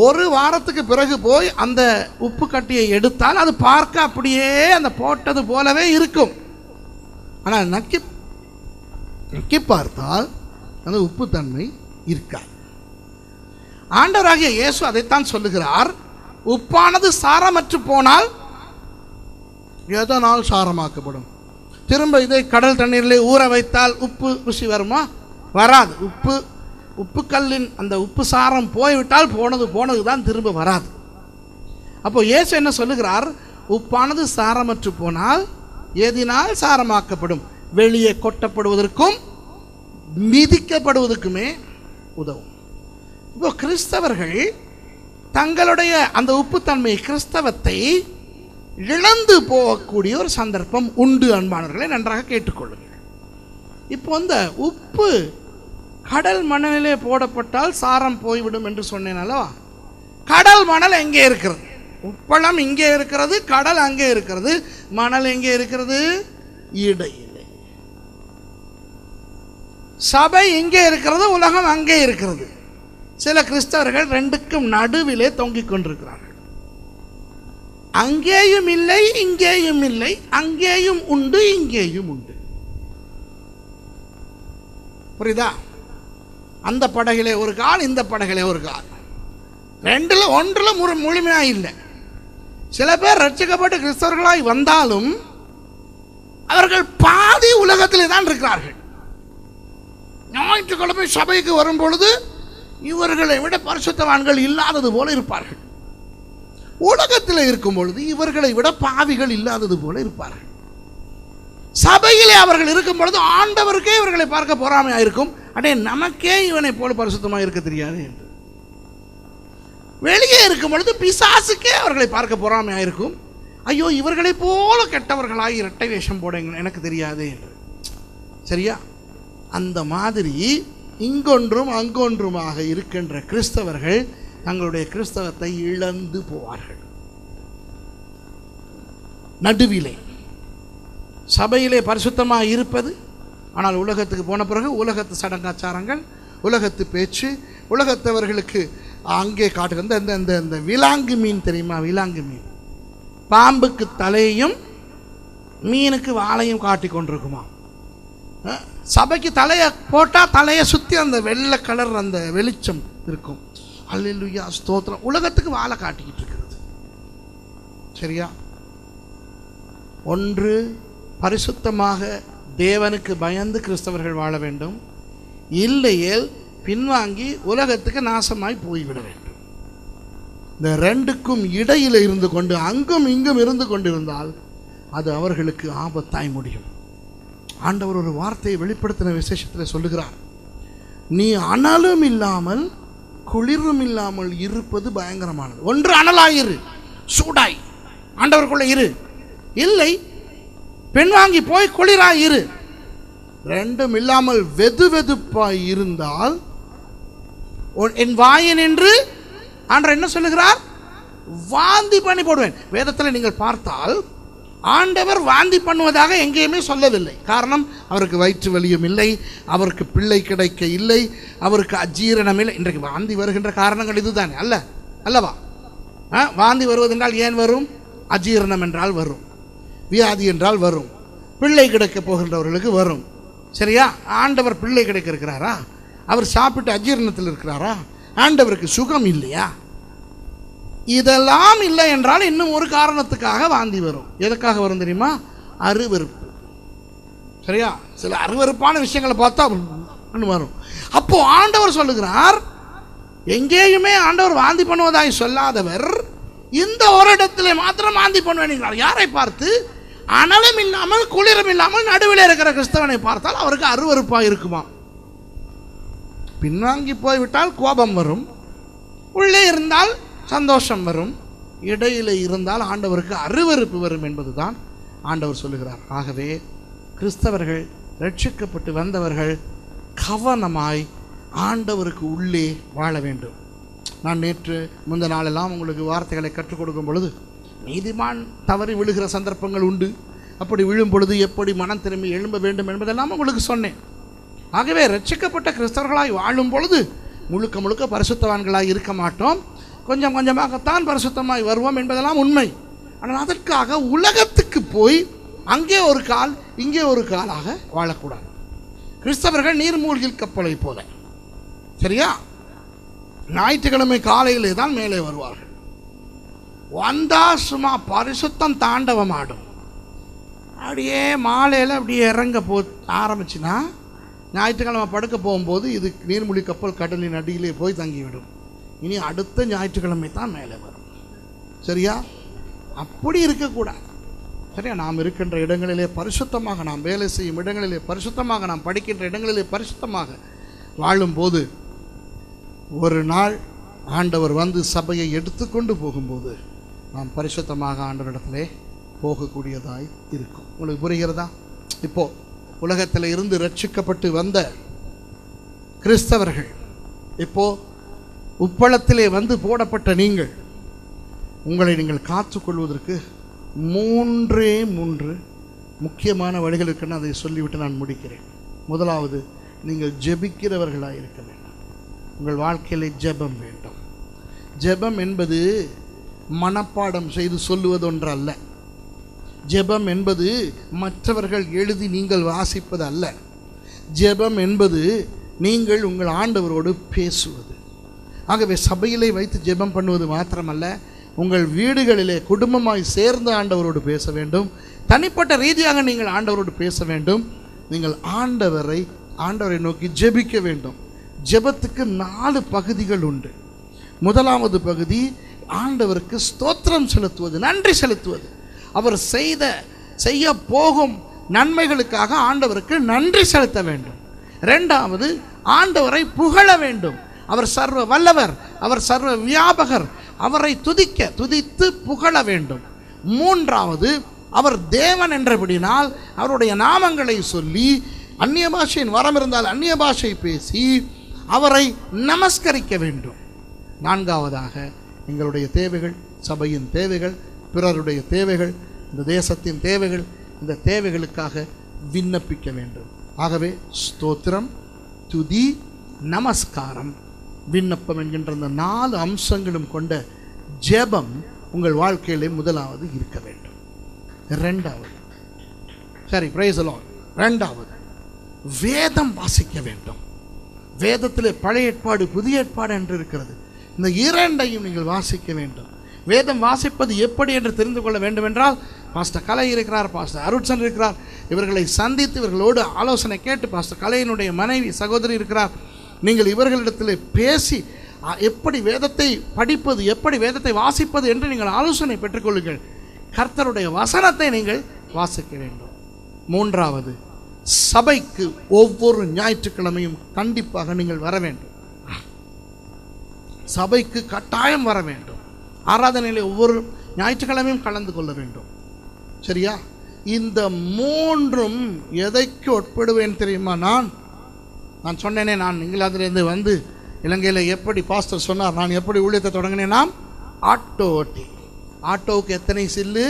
ஒரு வாரத்துக்கு பிறகு போய் அந்த உப்பு கட்டியை எடுத்தால் அது பார்க்க அப்படியே அந்த போட்டது போலவே இருக்கும். ஆனால் நக்கி பார்த்தால் அந்த உப்பு தன்மை இருக்காது. ஆண்டவராகிய இயேசு அதைத்தான் சொல்லுகிறார். உப்பானது சாரமற்று போனால் எதனால் சாரமாக்கப்படும்? திரும்ப இதை கடல் தண்ணீரிலே ஊற வைத்தால் உப்பு ருசி வருமா? வராது. உப்பு கல்லின் அந்த உப்பு சாரம் போய்விட்டால் போனது தான் திரும்ப வராது. அப்போ இயேசு என்ன சொல்லுகிறார்? உப்பானது சாரமற்று போனால் எதினால் சாரமாக்கப்படும்? வெளியே கொட்டப்படுவதற்கும் மிதிக்கப்படுவதற்குமே உதவும். இப்போ கிறிஸ்தவர்கள் தங்களுடைய அந்த உப்புத்தன்மை கிறிஸ்தவத்தை இழந்து போகக்கூடிய ஒரு சந்தர்ப்பம் உண்டு. அன்பானவர்களை நன்றாக கேட்டுக்கொள்ளுங்கள். இப்போ அந்த உப்பு கடல் மணலிலே போடப்பட்டால் சாரம் போய்விடும் என்று சொன்னேன் அல்லவா? கடல் மணல் எங்கே இருக்கிறது? உப்பளம் இங்கே இருக்கிறது, கடல் அங்கே இருக்கிறது, மணல் எங்கே இருக்கிறது? இடையிலே. சபை இங்கே இருக்கிறது, உலகம் அங்கே இருக்கிறது. சில கிறிஸ்தவர்கள் ரெண்டுக்கும் நடுவிலே தொங்கிக் கொண்டிருக்கிறார்கள். அங்கேயும் இல்லை, இங்கேயும் இல்லை, அங்கேயும் உண்டு, இங்கேயும் உண்டு. புரியுதா? அந்த படகிலே ஒரு கால், இந்த படகிலே ஒரு கால், ஒன்றுல முழுமையா இல்லை. சில பேர் ரட்சிக்கப்பட்டு கிறிஸ்தவர்களாய் வந்தாலும் அவர்கள் பாதி உலகத்திலே தான் இருக்கிறார்கள். ஞாயிற்றுக்கிழமை சபைக்கு வரும் பொழுது இவர்களை விட பரிசுத்தவான்கள் இல்லாதது போல இருப்பார்கள். உலகத்தில் இருக்கும் பொழுது இவர்களை விட பாவிகள் இல்லாதது போல இருப்பார்கள். சபையிலே அவர்கள் இருக்கும் பொழுது ஆண்டவருக்கே இவர்களை பார்க்க பொறாமையாயிருக்கும். அடே, நமக்கே இவனை போல பரிசுத்தமாக இருக்க தெரியாது என்று. வெளியே இருக்கும் பொழுது பிசாசுக்கே அவர்களை பார்க்க பொறாமையாயிருக்கும். ஐயோ, இவர்களை போல கெட்டவர்களாகி இரட்டை வேஷம் போட எனக்கு தெரியாது என்று. சரியா? அந்த மாதிரி இங்கொன்றும் அங்கொன்றுமாக இருக்கின்ற கிறிஸ்தவர்கள் தங்களுடைய கிறிஸ்தவத்தை இழந்து போவார்கள். நடுவிலே சபையிலே பரிசுத்தமாக இருப்பது, ஆனால் உலகத்துக்கு போன பிறகு உலகத்து சடங்காச்சாரங்கள், உலகத்து பேச்சு, உலகத்தவர்களுக்கு அங்கே காட்டுகிற இந்த விலாங்கு மீன் தெரியுமா? விலாங்கு மீன் பாம்புக்கு தலையையும் மீனுக்கு வாழையும் காட்டி கொண்டிருக்குமா? சபைக்கு தலையை போட்டால் தலையை சுற்றி அந்த வெள்ளை கலர் அந்த வெளிச்சம் இருக்கும். அல்லேலூயா, ஸ்தோத்திரம். உலகத்துக்கு வாழை காட்டிக்கிட்டு இருக்கிறது. சரியா? ஒன்று, பரிசுத்தமாக தேவனுக்கு பயந்து கிறிஸ்தவர்கள் வாழ வேண்டும். இல்லையேல் பின்வாங்கி உலகத்துக்கு நாசமாய் போய்விட வேண்டும். இந்த ரெண்டுக்கும் இடையில் இருந்து கொண்டு அங்கும் இங்கும் இருந்து கொண்டிருந்தால் அது அவர்களுக்கு ஆபத்தாய் முடியும். ஆண்டவர் ஒரு வார்த்தையை வெளிப்படுத்தின விசேஷத்தில் சொல்லுகிறார். நீ அனலும் இல்லாமல் குளிரும் இல்லாமல் இருப்பது பயங்கரமானது. ஒன்று அனலாயிரு, சூடாய் ஆண்டவருக்குள்ள இரு. இல்லை, பின்வாங்கி போய் குளிராய் இரு. ரெண்டும் இல்லாமல் வெது வெதுப்பாய் இருந்தால் என் வாயின் என்று ஆண்டவர் என்ன சொல்லுகிறார்? வாந்தி பண்ணி போடுவேன். வேதத்தில் நீங்கள் பார்த்தால் ஆண்டவர் வாந்தி பண்ணுவதாக எங்கேயுமே சொல்லவில்லை. காரணம், அவருக்கு வயிற்று வலியும் இல்லை, அவருக்கு பிள்ளை கிடைக்க இல்லை, அவருக்கு அஜீரணம் இல்லை. இன்றைக்கு வாந்தி வருகின்ற காரணங்கள் இதுதானே அல்லவா? வாந்தி வருவதென்றால் ஏன் வரும்? அஜீரணம் என்றால் வரும், வியாதி என்றால் வரும், பிள்ளை கிடைக்க போகின்றவர்களுக்கு வரும். சரியா? ஆண்டவர் பிள்ளை கிடைக்க இருக்கிறாரா? அவர் சாப்பிட்டு அஜீரணத்தில் இருக்கிறாரா? ஆண்டவருக்கு சுகம் இல்லையா? இதெல்லாம் இல்லை என்றால் இன்னும் ஒரு காரணத்துக்காக வாந்தி வரும். எதுக்காக வரும் தெரியுமா? அருவருப்பு. சரியா? சில அருவருப்பான விஷயங்களை பார்த்தா வரும். அப்போ ஆண்டவர் சொல்லுகிறார், எங்கேயுமே ஆண்டவர் வாந்தி பண்ணுவதாய் சொல்லாதவர் இந்த ஒரு இடத்துல மாத்திரம் வாந்தி பண்ணுவேன். யாரை பார்த்து? அனலும் இல்லாமல் குளிரும் இல்லாமல் நடுவில் இருக்கிற கிறிஸ்தவனை பார்த்தால் அவருக்கு அருவருப்பாக இருக்குமா? பின்வாங்கி போய்விட்டால் கோபம் வரும், உள்ளே இருந்தால் சந்தோஷம் வரும், இடையில இருந்தால் ஆண்டவருக்கு அருவருப்பு வரும் என்பதுதான் ஆண்டவர் சொல்லுகிறார். ஆகவே கிறிஸ்தவர்கள், ரட்சிக்கப்பட்டு வந்தவர்கள் கவனமாய் ஆண்டவருக்கு உள்ளே வாழ வேண்டும். நான் நேற்று முந்த நாளெல்லாம் உங்களுக்கு வார்த்தைகளை கற்றுக் கொடுக்கும் பொழுது நீதிமான் தவறி விழுகிற சந்தர்ப்பங்கள் உண்டு. அப்படி விழும் பொழுது எப்படி மனம் திரும்பி எழும்ப வேண்டும் என்பதெல்லாம் உங்களுக்கு சொன்னேன். ஆகவே ரட்சிக்கப்பட்ட கிறிஸ்தவர்களாய் வாழும் பொழுது முழுக்க முழுக்க பரிசுத்தவான்களாய் இருக்க மாட்டோம். கொஞ்சம் கொஞ்சமாகத்தான் பரிசுத்தமாய் வருவோம் என்பதெல்லாம் உண்மை. ஆனால் அதற்காக உலகத்துக்கு போய் அங்கே ஒரு கால் இங்கே ஒரு காலாக வாழக்கூடாது. கிறிஸ்தவர்கள் நீர்மூழ்கில் கப்பலை போல, சரியா? ஞாயிற்றுக்கிழமை காலையிலே தான் மேலே வருவார்கள். வந்தா சும்மா பரிசுத்தம் தாண்டவம் ஆடும். அப்படியே மாலையில் அப்படியே இறங்க ஆரம்பிச்சுன்னா ஞாயிற்றுக்கிழமை படுக்க போகும்போது இது நீர்மூழ்கி கப்பல் கடலின் அடியிலே போய் தங்கிவிடும். இனி அடுத்த ஞாயிற்றுக்கிழமை தான் மேலே வரும், சரியா? அப்படி இருக்கக்கூடாது, சரியா? நாம் இருக்கின்ற இடங்களிலே பரிசுத்தமாக, நாம் வேலை செய்யும் இடங்களிலே பரிசுத்தமாக, நாம் படிக்கின்ற இடங்களிலே பரிசுத்தமாக வாழும்போது ஒரு நாள் ஆண்டவர் வந்து சபையை எடுத்துக்கொண்டு போகும்போது நாம் பரிசுத்தமாக ஆண்டவரிடத்திலே போகக்கூடியதாய் இருக்கும். உங்களுக்கு புரிகிறதா? இப்போ உலகத்தில் இருந்து ரட்சிக்கப்பட்டு வந்த கிறிஸ்தவர்கள் இப்போ உப்பளத்திலே வந்து போடப்பட்ட நீங்கள், உங்களை நீங்கள் காத்துக்கொள்வதற்கு 3 முக்கியமான வழிகள் இருக்குன்னு அதை சொல்லிவிட்டு நான் முடிக்கிறேன். முதலாவது, நீங்கள் ஜெபிக்கிறவர்களாக இருக்க வேண்டும். உங்கள் வாழ்க்கையிலே ஜெபம் வேண்டும். ஜெபம் என்பது மனப்பாடம் செய்து சொல்லுவது ஒன்று அல்ல. ஜெபம் என்பது மற்றவர்கள் எழுதி நீங்கள் வாசிப்பது அல்ல. ஜெபம் என்பது நீங்கள் உங்கள் ஆண்டவரோடு பேசுவது. ஆகவே சபையிலே வைத்து ஜெபம் பண்ணுவது மாத்திரமல்ல, உங்கள் வீடுகளிலே குடும்பமாய் சேர்ந்து ஆண்டவரோடு பேச வேண்டும். தனிப்பட்ட ரீதியாக நீங்கள் ஆண்டவரோடு பேச வேண்டும். நீங்கள் ஆண்டவரை நோக்கி ஜெபிக்க வேண்டும். ஜெபத்துக்கு 4 பகுதிகள் உண்டு. முதலாவது பகுதி ஆண்டவருக்கு ஸ்தோத்திரம் செலுத்துவது, நன்றி செலுத்துவது. அவர் செய்ய போகும் நன்மைகளுக்காக ஆண்டவருக்கு நன்றி செலுத்த வேண்டும். 2வது, ஆண்டவரை புகழ வேண்டும். அவர் சர்வ வல்லவர், அவர் சர்வ வியாபகர், அவரை துதித்து புகழ வேண்டும். 3வது, அவர் தேவன் என்றபடினால் அவருடைய நாமங்களை சொல்லி, அந்நிய பாஷையின் வரம் இருந்தால் அந்நிய பாஷை பேசி அவரை நமஸ்கரிக்க வேண்டும். 4வதாக, எங்களுடைய தேவைகள், சபையின் தேவைகள், பிறருடைய தேவைகள், இந்த தேசத்தின் தேவைகள், இந்த தேவைகளுக்காக விண்ணப்பிக்க வேண்டும். ஆகவே ஸ்தோத்திரம், துதி, நமஸ்காரம், விண்ணப்பம் என்கின்ற இந்த 4 அம்சங்களும் கொண்ட ஜெபம் உங்கள் வாழ்க்கையிலே முதலாவது இருக்க வேண்டும். 2வது, சரி, பிரைஸ் தி லார்ட். 2வது, வேதம் வாசிக்க வேண்டும். வேதத்திலே பழைய ஏற்பாடு, புதிய ஏற்பாடு என்று இருக்கிறது. இந்த 2ஐயும் நீங்கள் வாசிக்க வேண்டும். வேதம் வாசிப்பது எப்படி என்று தெரிந்து கொள்ள வேண்டும் என்றால், பாஸ்டர் கலை இருக்கிறார், பாஸ்டர் அருட்சன் இருக்கிறார். இவர்களை சந்தித்து இவர்களோடு ஆலோசனை கேட்டு, பாஸ்டர் கலையினுடைய மனைவி சகோதரி இருக்கிறார். நீங்கள் இவர்களிடத்தில் பேசி எப்படி வேதத்தை படிப்பது, எப்படி வேதத்தை வாசிப்பது என்று நீங்கள் ஆலோசனை பெற்றுக்கொள்ளுங்கள். கர்த்தருடைய வசனத்தை நீங்கள் வாசிக்க வேண்டும். 3வது, சபைக்கு ஒவ்வொரு ஞாயிற்றுக்கிழமையும் கண்டிப்பாக நீங்கள் வர வேண்டும். சபைக்கு கட்டாயம் வர வேண்டும். ஆராதனையில் ஒவ்வொரு ஞாயிற்றுக்கிழமையும் கலந்து கொள்ள வேண்டும், சரியா? இந்த 3ம் எதைக்கு உட்படுவேன் தெரியுமா? நான் சொன்னேனே, நான் இங்கிலாந்திலேருந்து வந்து இலங்கையில் எப்படி பாஸ்டர் சொன்னார், நான் எப்படி ஊழியத்தை தொடங்கினேன்னா, ஆட்டோ ஓட்டி. ஆட்டோவுக்கு எத்தனை சில்லு?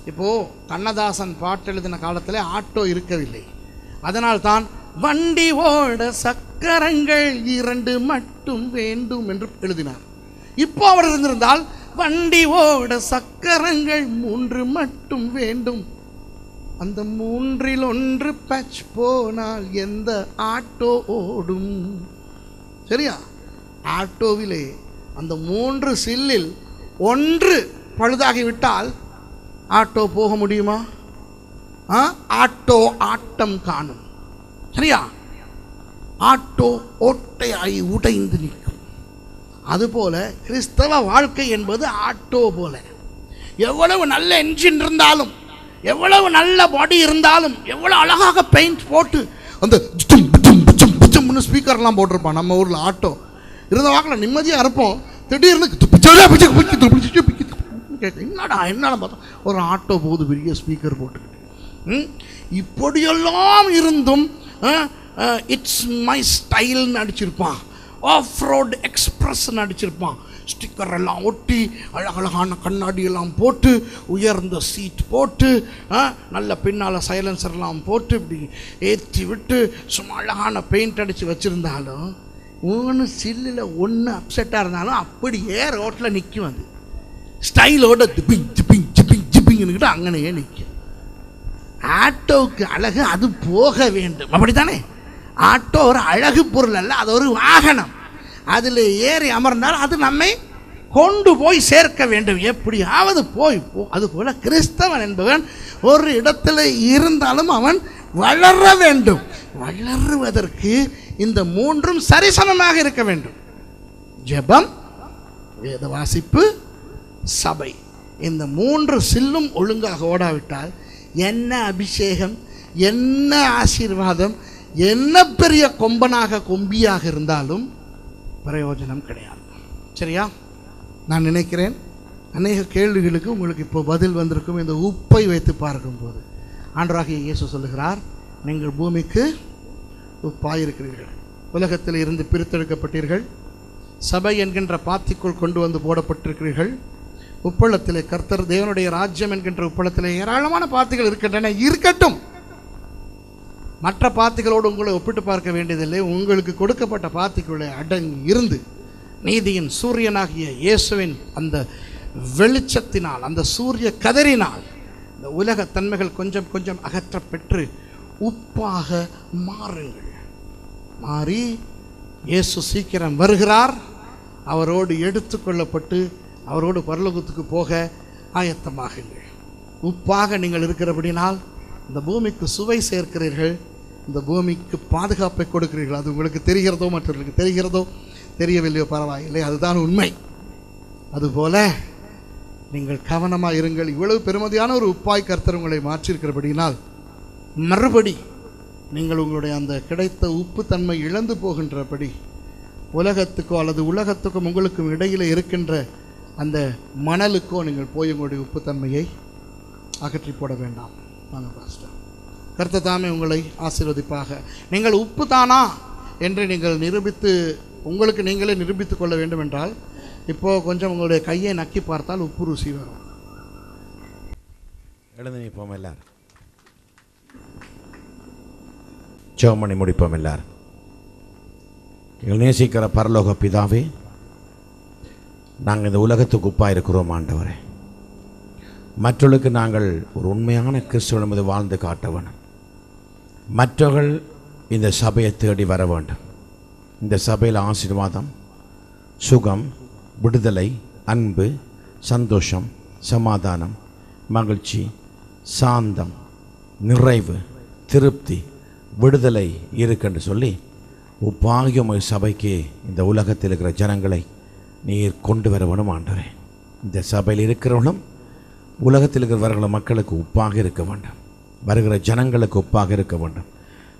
இப்போது கண்ணதாசன் பாட்டு எழுதின காலத்தில் ஆட்டோ இருக்கவில்லை. அதனால் தான் வண்டி ஓட சக்கரங்கள் 2 மட்டும் வேண்டும் என்று எழுதினார். இப்போ அவர் இருந்திருந்தால் வண்டி ஓட சக்கரங்கள் 3 மட்டும் வேண்டும். அந்த 3ல் 1 பச் போனால் எந்த ஆட்டோ ஓடும்? சரியா? ஆட்டோவிலே அந்த 3 சில்லில் 1 பழுதாகிவிட்டால் ஆட்டோ போக முடியுமா? ஆட்டோ ஆட்டம் காணும், சரியா? ஆட்டோ ஓட்டையாய் உடைந்து நிற்கும். அதுபோல கிறிஸ்தவ வாழ்க்கை என்பது ஆட்டோ போல. எவ்வளவு நல்ல என்ஜின் இருந்தாலும், எவ்வளவு நல்ல பாடி இருந்தாலும், எவ்வளவு அழகாக பெயிண்ட் போட்டு அந்த ஸ்பீக்கர்லாம் போட்டிருப்பான். நம்ம ஊரில் ஆட்டோ இருந்த வாக்கில் நிம்மதியாக இருப்போம். திடீர்னு என்னடா பார்த்தா ஒரு ஆட்டோ போகுது பெரிய ஸ்பீக்கர் போட்டுக்கிட்டு. இப்படியெல்லாம் இருந்தும் இட்ஸ் மை ஸ்டைல்னு அடிச்சிருப்பான், ஆஃப் ரோட் எக்ஸ்பிரஸ்ன்னு அடிச்சிருப்பான். ஸ்டிக்கர் எல்லாம் ஒட்டி, அழகழகான கண்ணாடியெல்லாம் போட்டு, உயர்ந்த சீட் போட்டு, நல்ல பின்னால் சைலன்சர்லாம் போட்டு, இப்படி ஏற்றி விட்டு சும்மா அழகான பெயிண்ட் அடித்து வச்சுருந்தாலும் ஒன்று சில்லில் ஒன்று அப்செட்டாக இருந்தாலும் அப்படியே ரோட்டில் நிற்கும். அது ஸ்டைலோட ஜிப்பிங் ஜிப்பிங் ஜிப்பிங் ஜிப்பிங்னுக்கிட்டு அங்கனையே நிற்கும். ஆட்டோவுக்கு அழகு அது போக வேண்டும், அப்படி தானே? ஆட்டோ ஒரு அழகு பொருள் அல்ல, அது ஒரு வாகனம். அதில் ஏறி அமர்ந்தால் அது நம்மை கொண்டு போய் சேர்க்க வேண்டும், எப்படியாவது போய் அதுபோல் கிறிஸ்தவன் என்பவன் ஒரு இடத்துல இருந்தாலும் அவன் வளர வேண்டும். வளருவதற்கு இந்த மூன்றும் சரிசமமாக இருக்க வேண்டும். ஜெபம், வேத வாசிப்பு, சபை. இந்த மூன்று சில்லும் ஒழுங்காக ஓடாவிட்டால் என்ன அபிஷேகம், என்ன ஆசீர்வாதம், என்ன பெரிய கொம்பனாக கொம்பியாக இருந்தாலும் பிரயோஜனம் கிடையாது. சரியா? நான் நினைக்கிறேன் அநேக கேள்விகளுக்கு உங்களுக்கு இப்போ பதில் வந்திருக்கும். இந்த உப்பை வைத்து பார்க்கும்போது ஆண்டவராகிய இயேசு சொல்லுகிறார், நீங்கள் பூமிக்கு உப்பாயிருக்கிறீர்கள், உலகத்தில் இருந்து பிரித்தெடுக்கப்பட்டீர்கள், சபை என்கின்ற பாத்திக்குள் கொண்டு வந்து போடப்பட்டிருக்கிறீர்கள். உப்பளத்திலே கர்த்தர் தேவனுடைய ராஜ்யம் என்கின்ற உப்பளத்திலே ஏராளமான பாத்திகள் இருக்கின்றன. இருக்கட்டும், மற்ற பாத்திகளோடு உங்களை ஒப்பிட்டு பார்க்க வேண்டியதில்லை. உங்களுக்கு கொடுக்கப்பட்ட பாத்திக்குள்ளே அடங்கி இருந்து நீதியின் சூரியனாகிய இயேசுவின் அந்த வெளிச்சத்தினால், அந்த சூரிய கதிரினால் இந்த உலக தன்மைகள் கொஞ்சம் கொஞ்சம் அகற்றப்பெற்று உப்பாக மாறுங்கள். மாறி இயேசு சீக்கிரம் வருகிறார், அவரோடு எடுத்துக்கொள்ளப்பட்டு அவரோடு பரலோகத்துக்கு போக ஆயத்தமாகுங்கள். உப்பாக நீங்கள் இருக்கிறபடினால் இந்த பூமிக்கு சுவை சேர்க்கிறீர்கள், இந்த பூமிக்கு பாதுகாப்பை கொடுக்கிறீர்கள். அது உங்களுக்கு தெரிகிறதோ மற்றவர்களுக்கு தெரிகிறதோ தெரியவில்லையோ பரவாயில்லை, அதுதான் உண்மை. அதுபோல நீங்கள் கவனமாக இருங்கள். இவ்வளவு பெருமதியான ஒரு உப்பாய் கர்த்தர் உங்களை மாற்றியிருக்கிறபடினால் மறுபடி நீங்கள் உங்களுடைய அந்த கிடைத்த உப்பு தன்மை இழந்து போகின்றபடி உலகத்துக்கோ அல்லது உலகத்துக்கும் உங்களுக்கும் இடையில் இருக்கின்ற அந்த மணலுக்கோ நீங்கள் போய் உங்களுடைய உப்புத்தன்மையை அகற்றி போட வேண்டாம். வாங்க பாஸ்டர். கர்த்தர் தாமே உங்களை ஆசீர்வதிப்பாக. நீங்கள் உப்பு தானா என்று நீங்கள் உங்களுக்கு நீங்களே நிரூபித்து கொள்ள வேண்டும் என்றால் இப்போது கொஞ்சம் உங்களுடைய கையை நக்கி பார்த்தால் உப்பு ருசி வரும். எழுந்து நிற்போம் எல்லாரும், ஜெபம் பண்ணி முடிப்போம் எல்லாரும். எங்கள் நேசிக்கிற பரலோக பிதாவே, நாங்கள் இந்த உலகத்துக்கு உப்பாக இருக்கிறோம் ஆண்டவரே. மற்றவர்களுக்கு நாங்கள் ஒரு உண்மையான கிறிஸ்துவ மீது வாழ்ந்து காட்ட வேண்டும். மற்றவர்கள் இந்த சபையை தேடி வர வேண்டும். இந்த சபையில் ஆசீர்வாதம், சுகம், விடுதலை, அன்பு, சந்தோஷம், சமாதானம், மகிழ்ச்சி, சாந்தம், நிறைவு, திருப்தி, விடுதலை இருக்குன்னு சொல்லி உப்பாகிய உங்கள் சபைக்கு இந்த உலகத்தில் இருக்கிற ஜனங்களை நீர் கொண்டு வர வேணும் ஆண்டவரே. இந்த சபையில் இருக்கிறவர்களும் உலகத்தில் இருக்கிறவர்கள மக்களுக்கு உப்பாக இருக்க வேண்டும். வருகிற ஜனங்களுக்கு உப்பாக இருக்க வேண்டும்.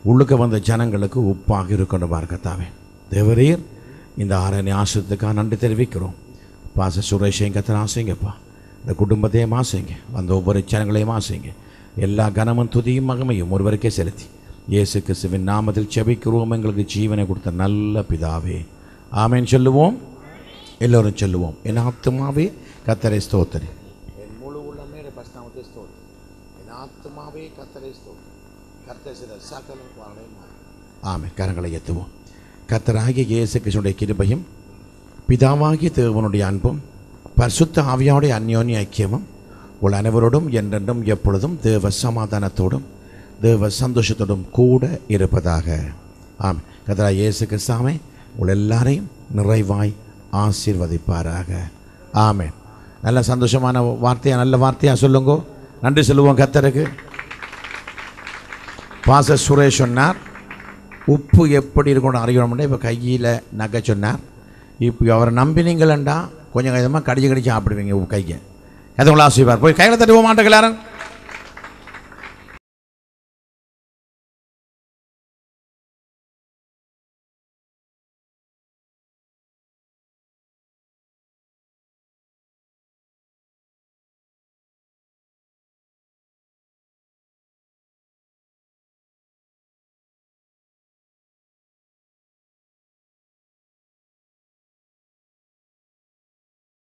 உள்ளுக்கு வந்த ஜனங்களுக்கு உப்பாக இருக்கணும் பார்க்கத்தாவே. தேவரீர் இந்த ஆரணி ஆசிரியத்துக்காக நன்றி தெரிவிக்கிறோம். பாச சுரேஷையும் கத்தனை ஆசைங்கப்பா, இந்த குடும்பத்தையும் ஆசைங்க, வந்த ஒவ்வொரு ஜனங்களையும் ஆசைங்க. எல்லா கனமும் துதியும் மகிமையும் ஒருவருக்கே செலுத்தி இயேசு கிறிஸ்துவின் நாமத்தில் செபிக்கிறோம் எங்களுக்கு ஜீவனை கொடுத்த நல்ல பிதாவே, ஆமேன் சொல்லுவோம். எல்லோரும் சொல்லுவோம். என் ஆத்துமாவே கர்த்தரை ஸ்தோத்திரி, என் முழு உள்ளமே பரிசுத்தத்தை ஸ்தோத்திரி, என் ஆத்துமாவே கர்த்தரை ஸ்தோத்திரி, கர்த்தர் செய்த சகல உபகாரங்களையும் ஆமென். கரங்களை ஏற்றுவோம். கர்த்தராகிய இயேசு கிறிஸ்துவின் கிருபையும் பிதாவாகிய தேவனுடைய அன்பும் பரிசுத்த ஆவியானுடைய அந்யோன்ய ஐக்கியமும் உங்கள் அனைவரோடும் என்றென்றும் எப்பொழுதும் தேவ சமாதானத்தோடும் தேவ சந்தோஷத்தோடும் கூட இருப்பதாக. ஆமென். கர்த்தராகிய இயேசு கிறிஸ்துவே உங்கள் எல்லாரையும் நிறைவாய் ஆசீர்வதிப்பாராக. ஆமென். நல்ல சந்தோஷமான வார்த்தையா, நல்ல வார்த்தையாக சொல்லுங்க. நன்றி சொல்லுவோம் கர்த்தருக்கு. பாச சுரேஷ் சொன்னார் உப்பு எப்படி இருக்கணும் அறியணும்னா இப்போ கையில் நகை சொன்னார். இப்போ அவரை நம்பினீங்களா கொஞ்சம் கொஞ்சமாக கடிச்சு சாப்பிடுவீங்க கையை. எதை உங்களை ஆசீர்வாதம். போய் கையில் தட்டுவோம் மாட்டேங்க எல்லாரும்.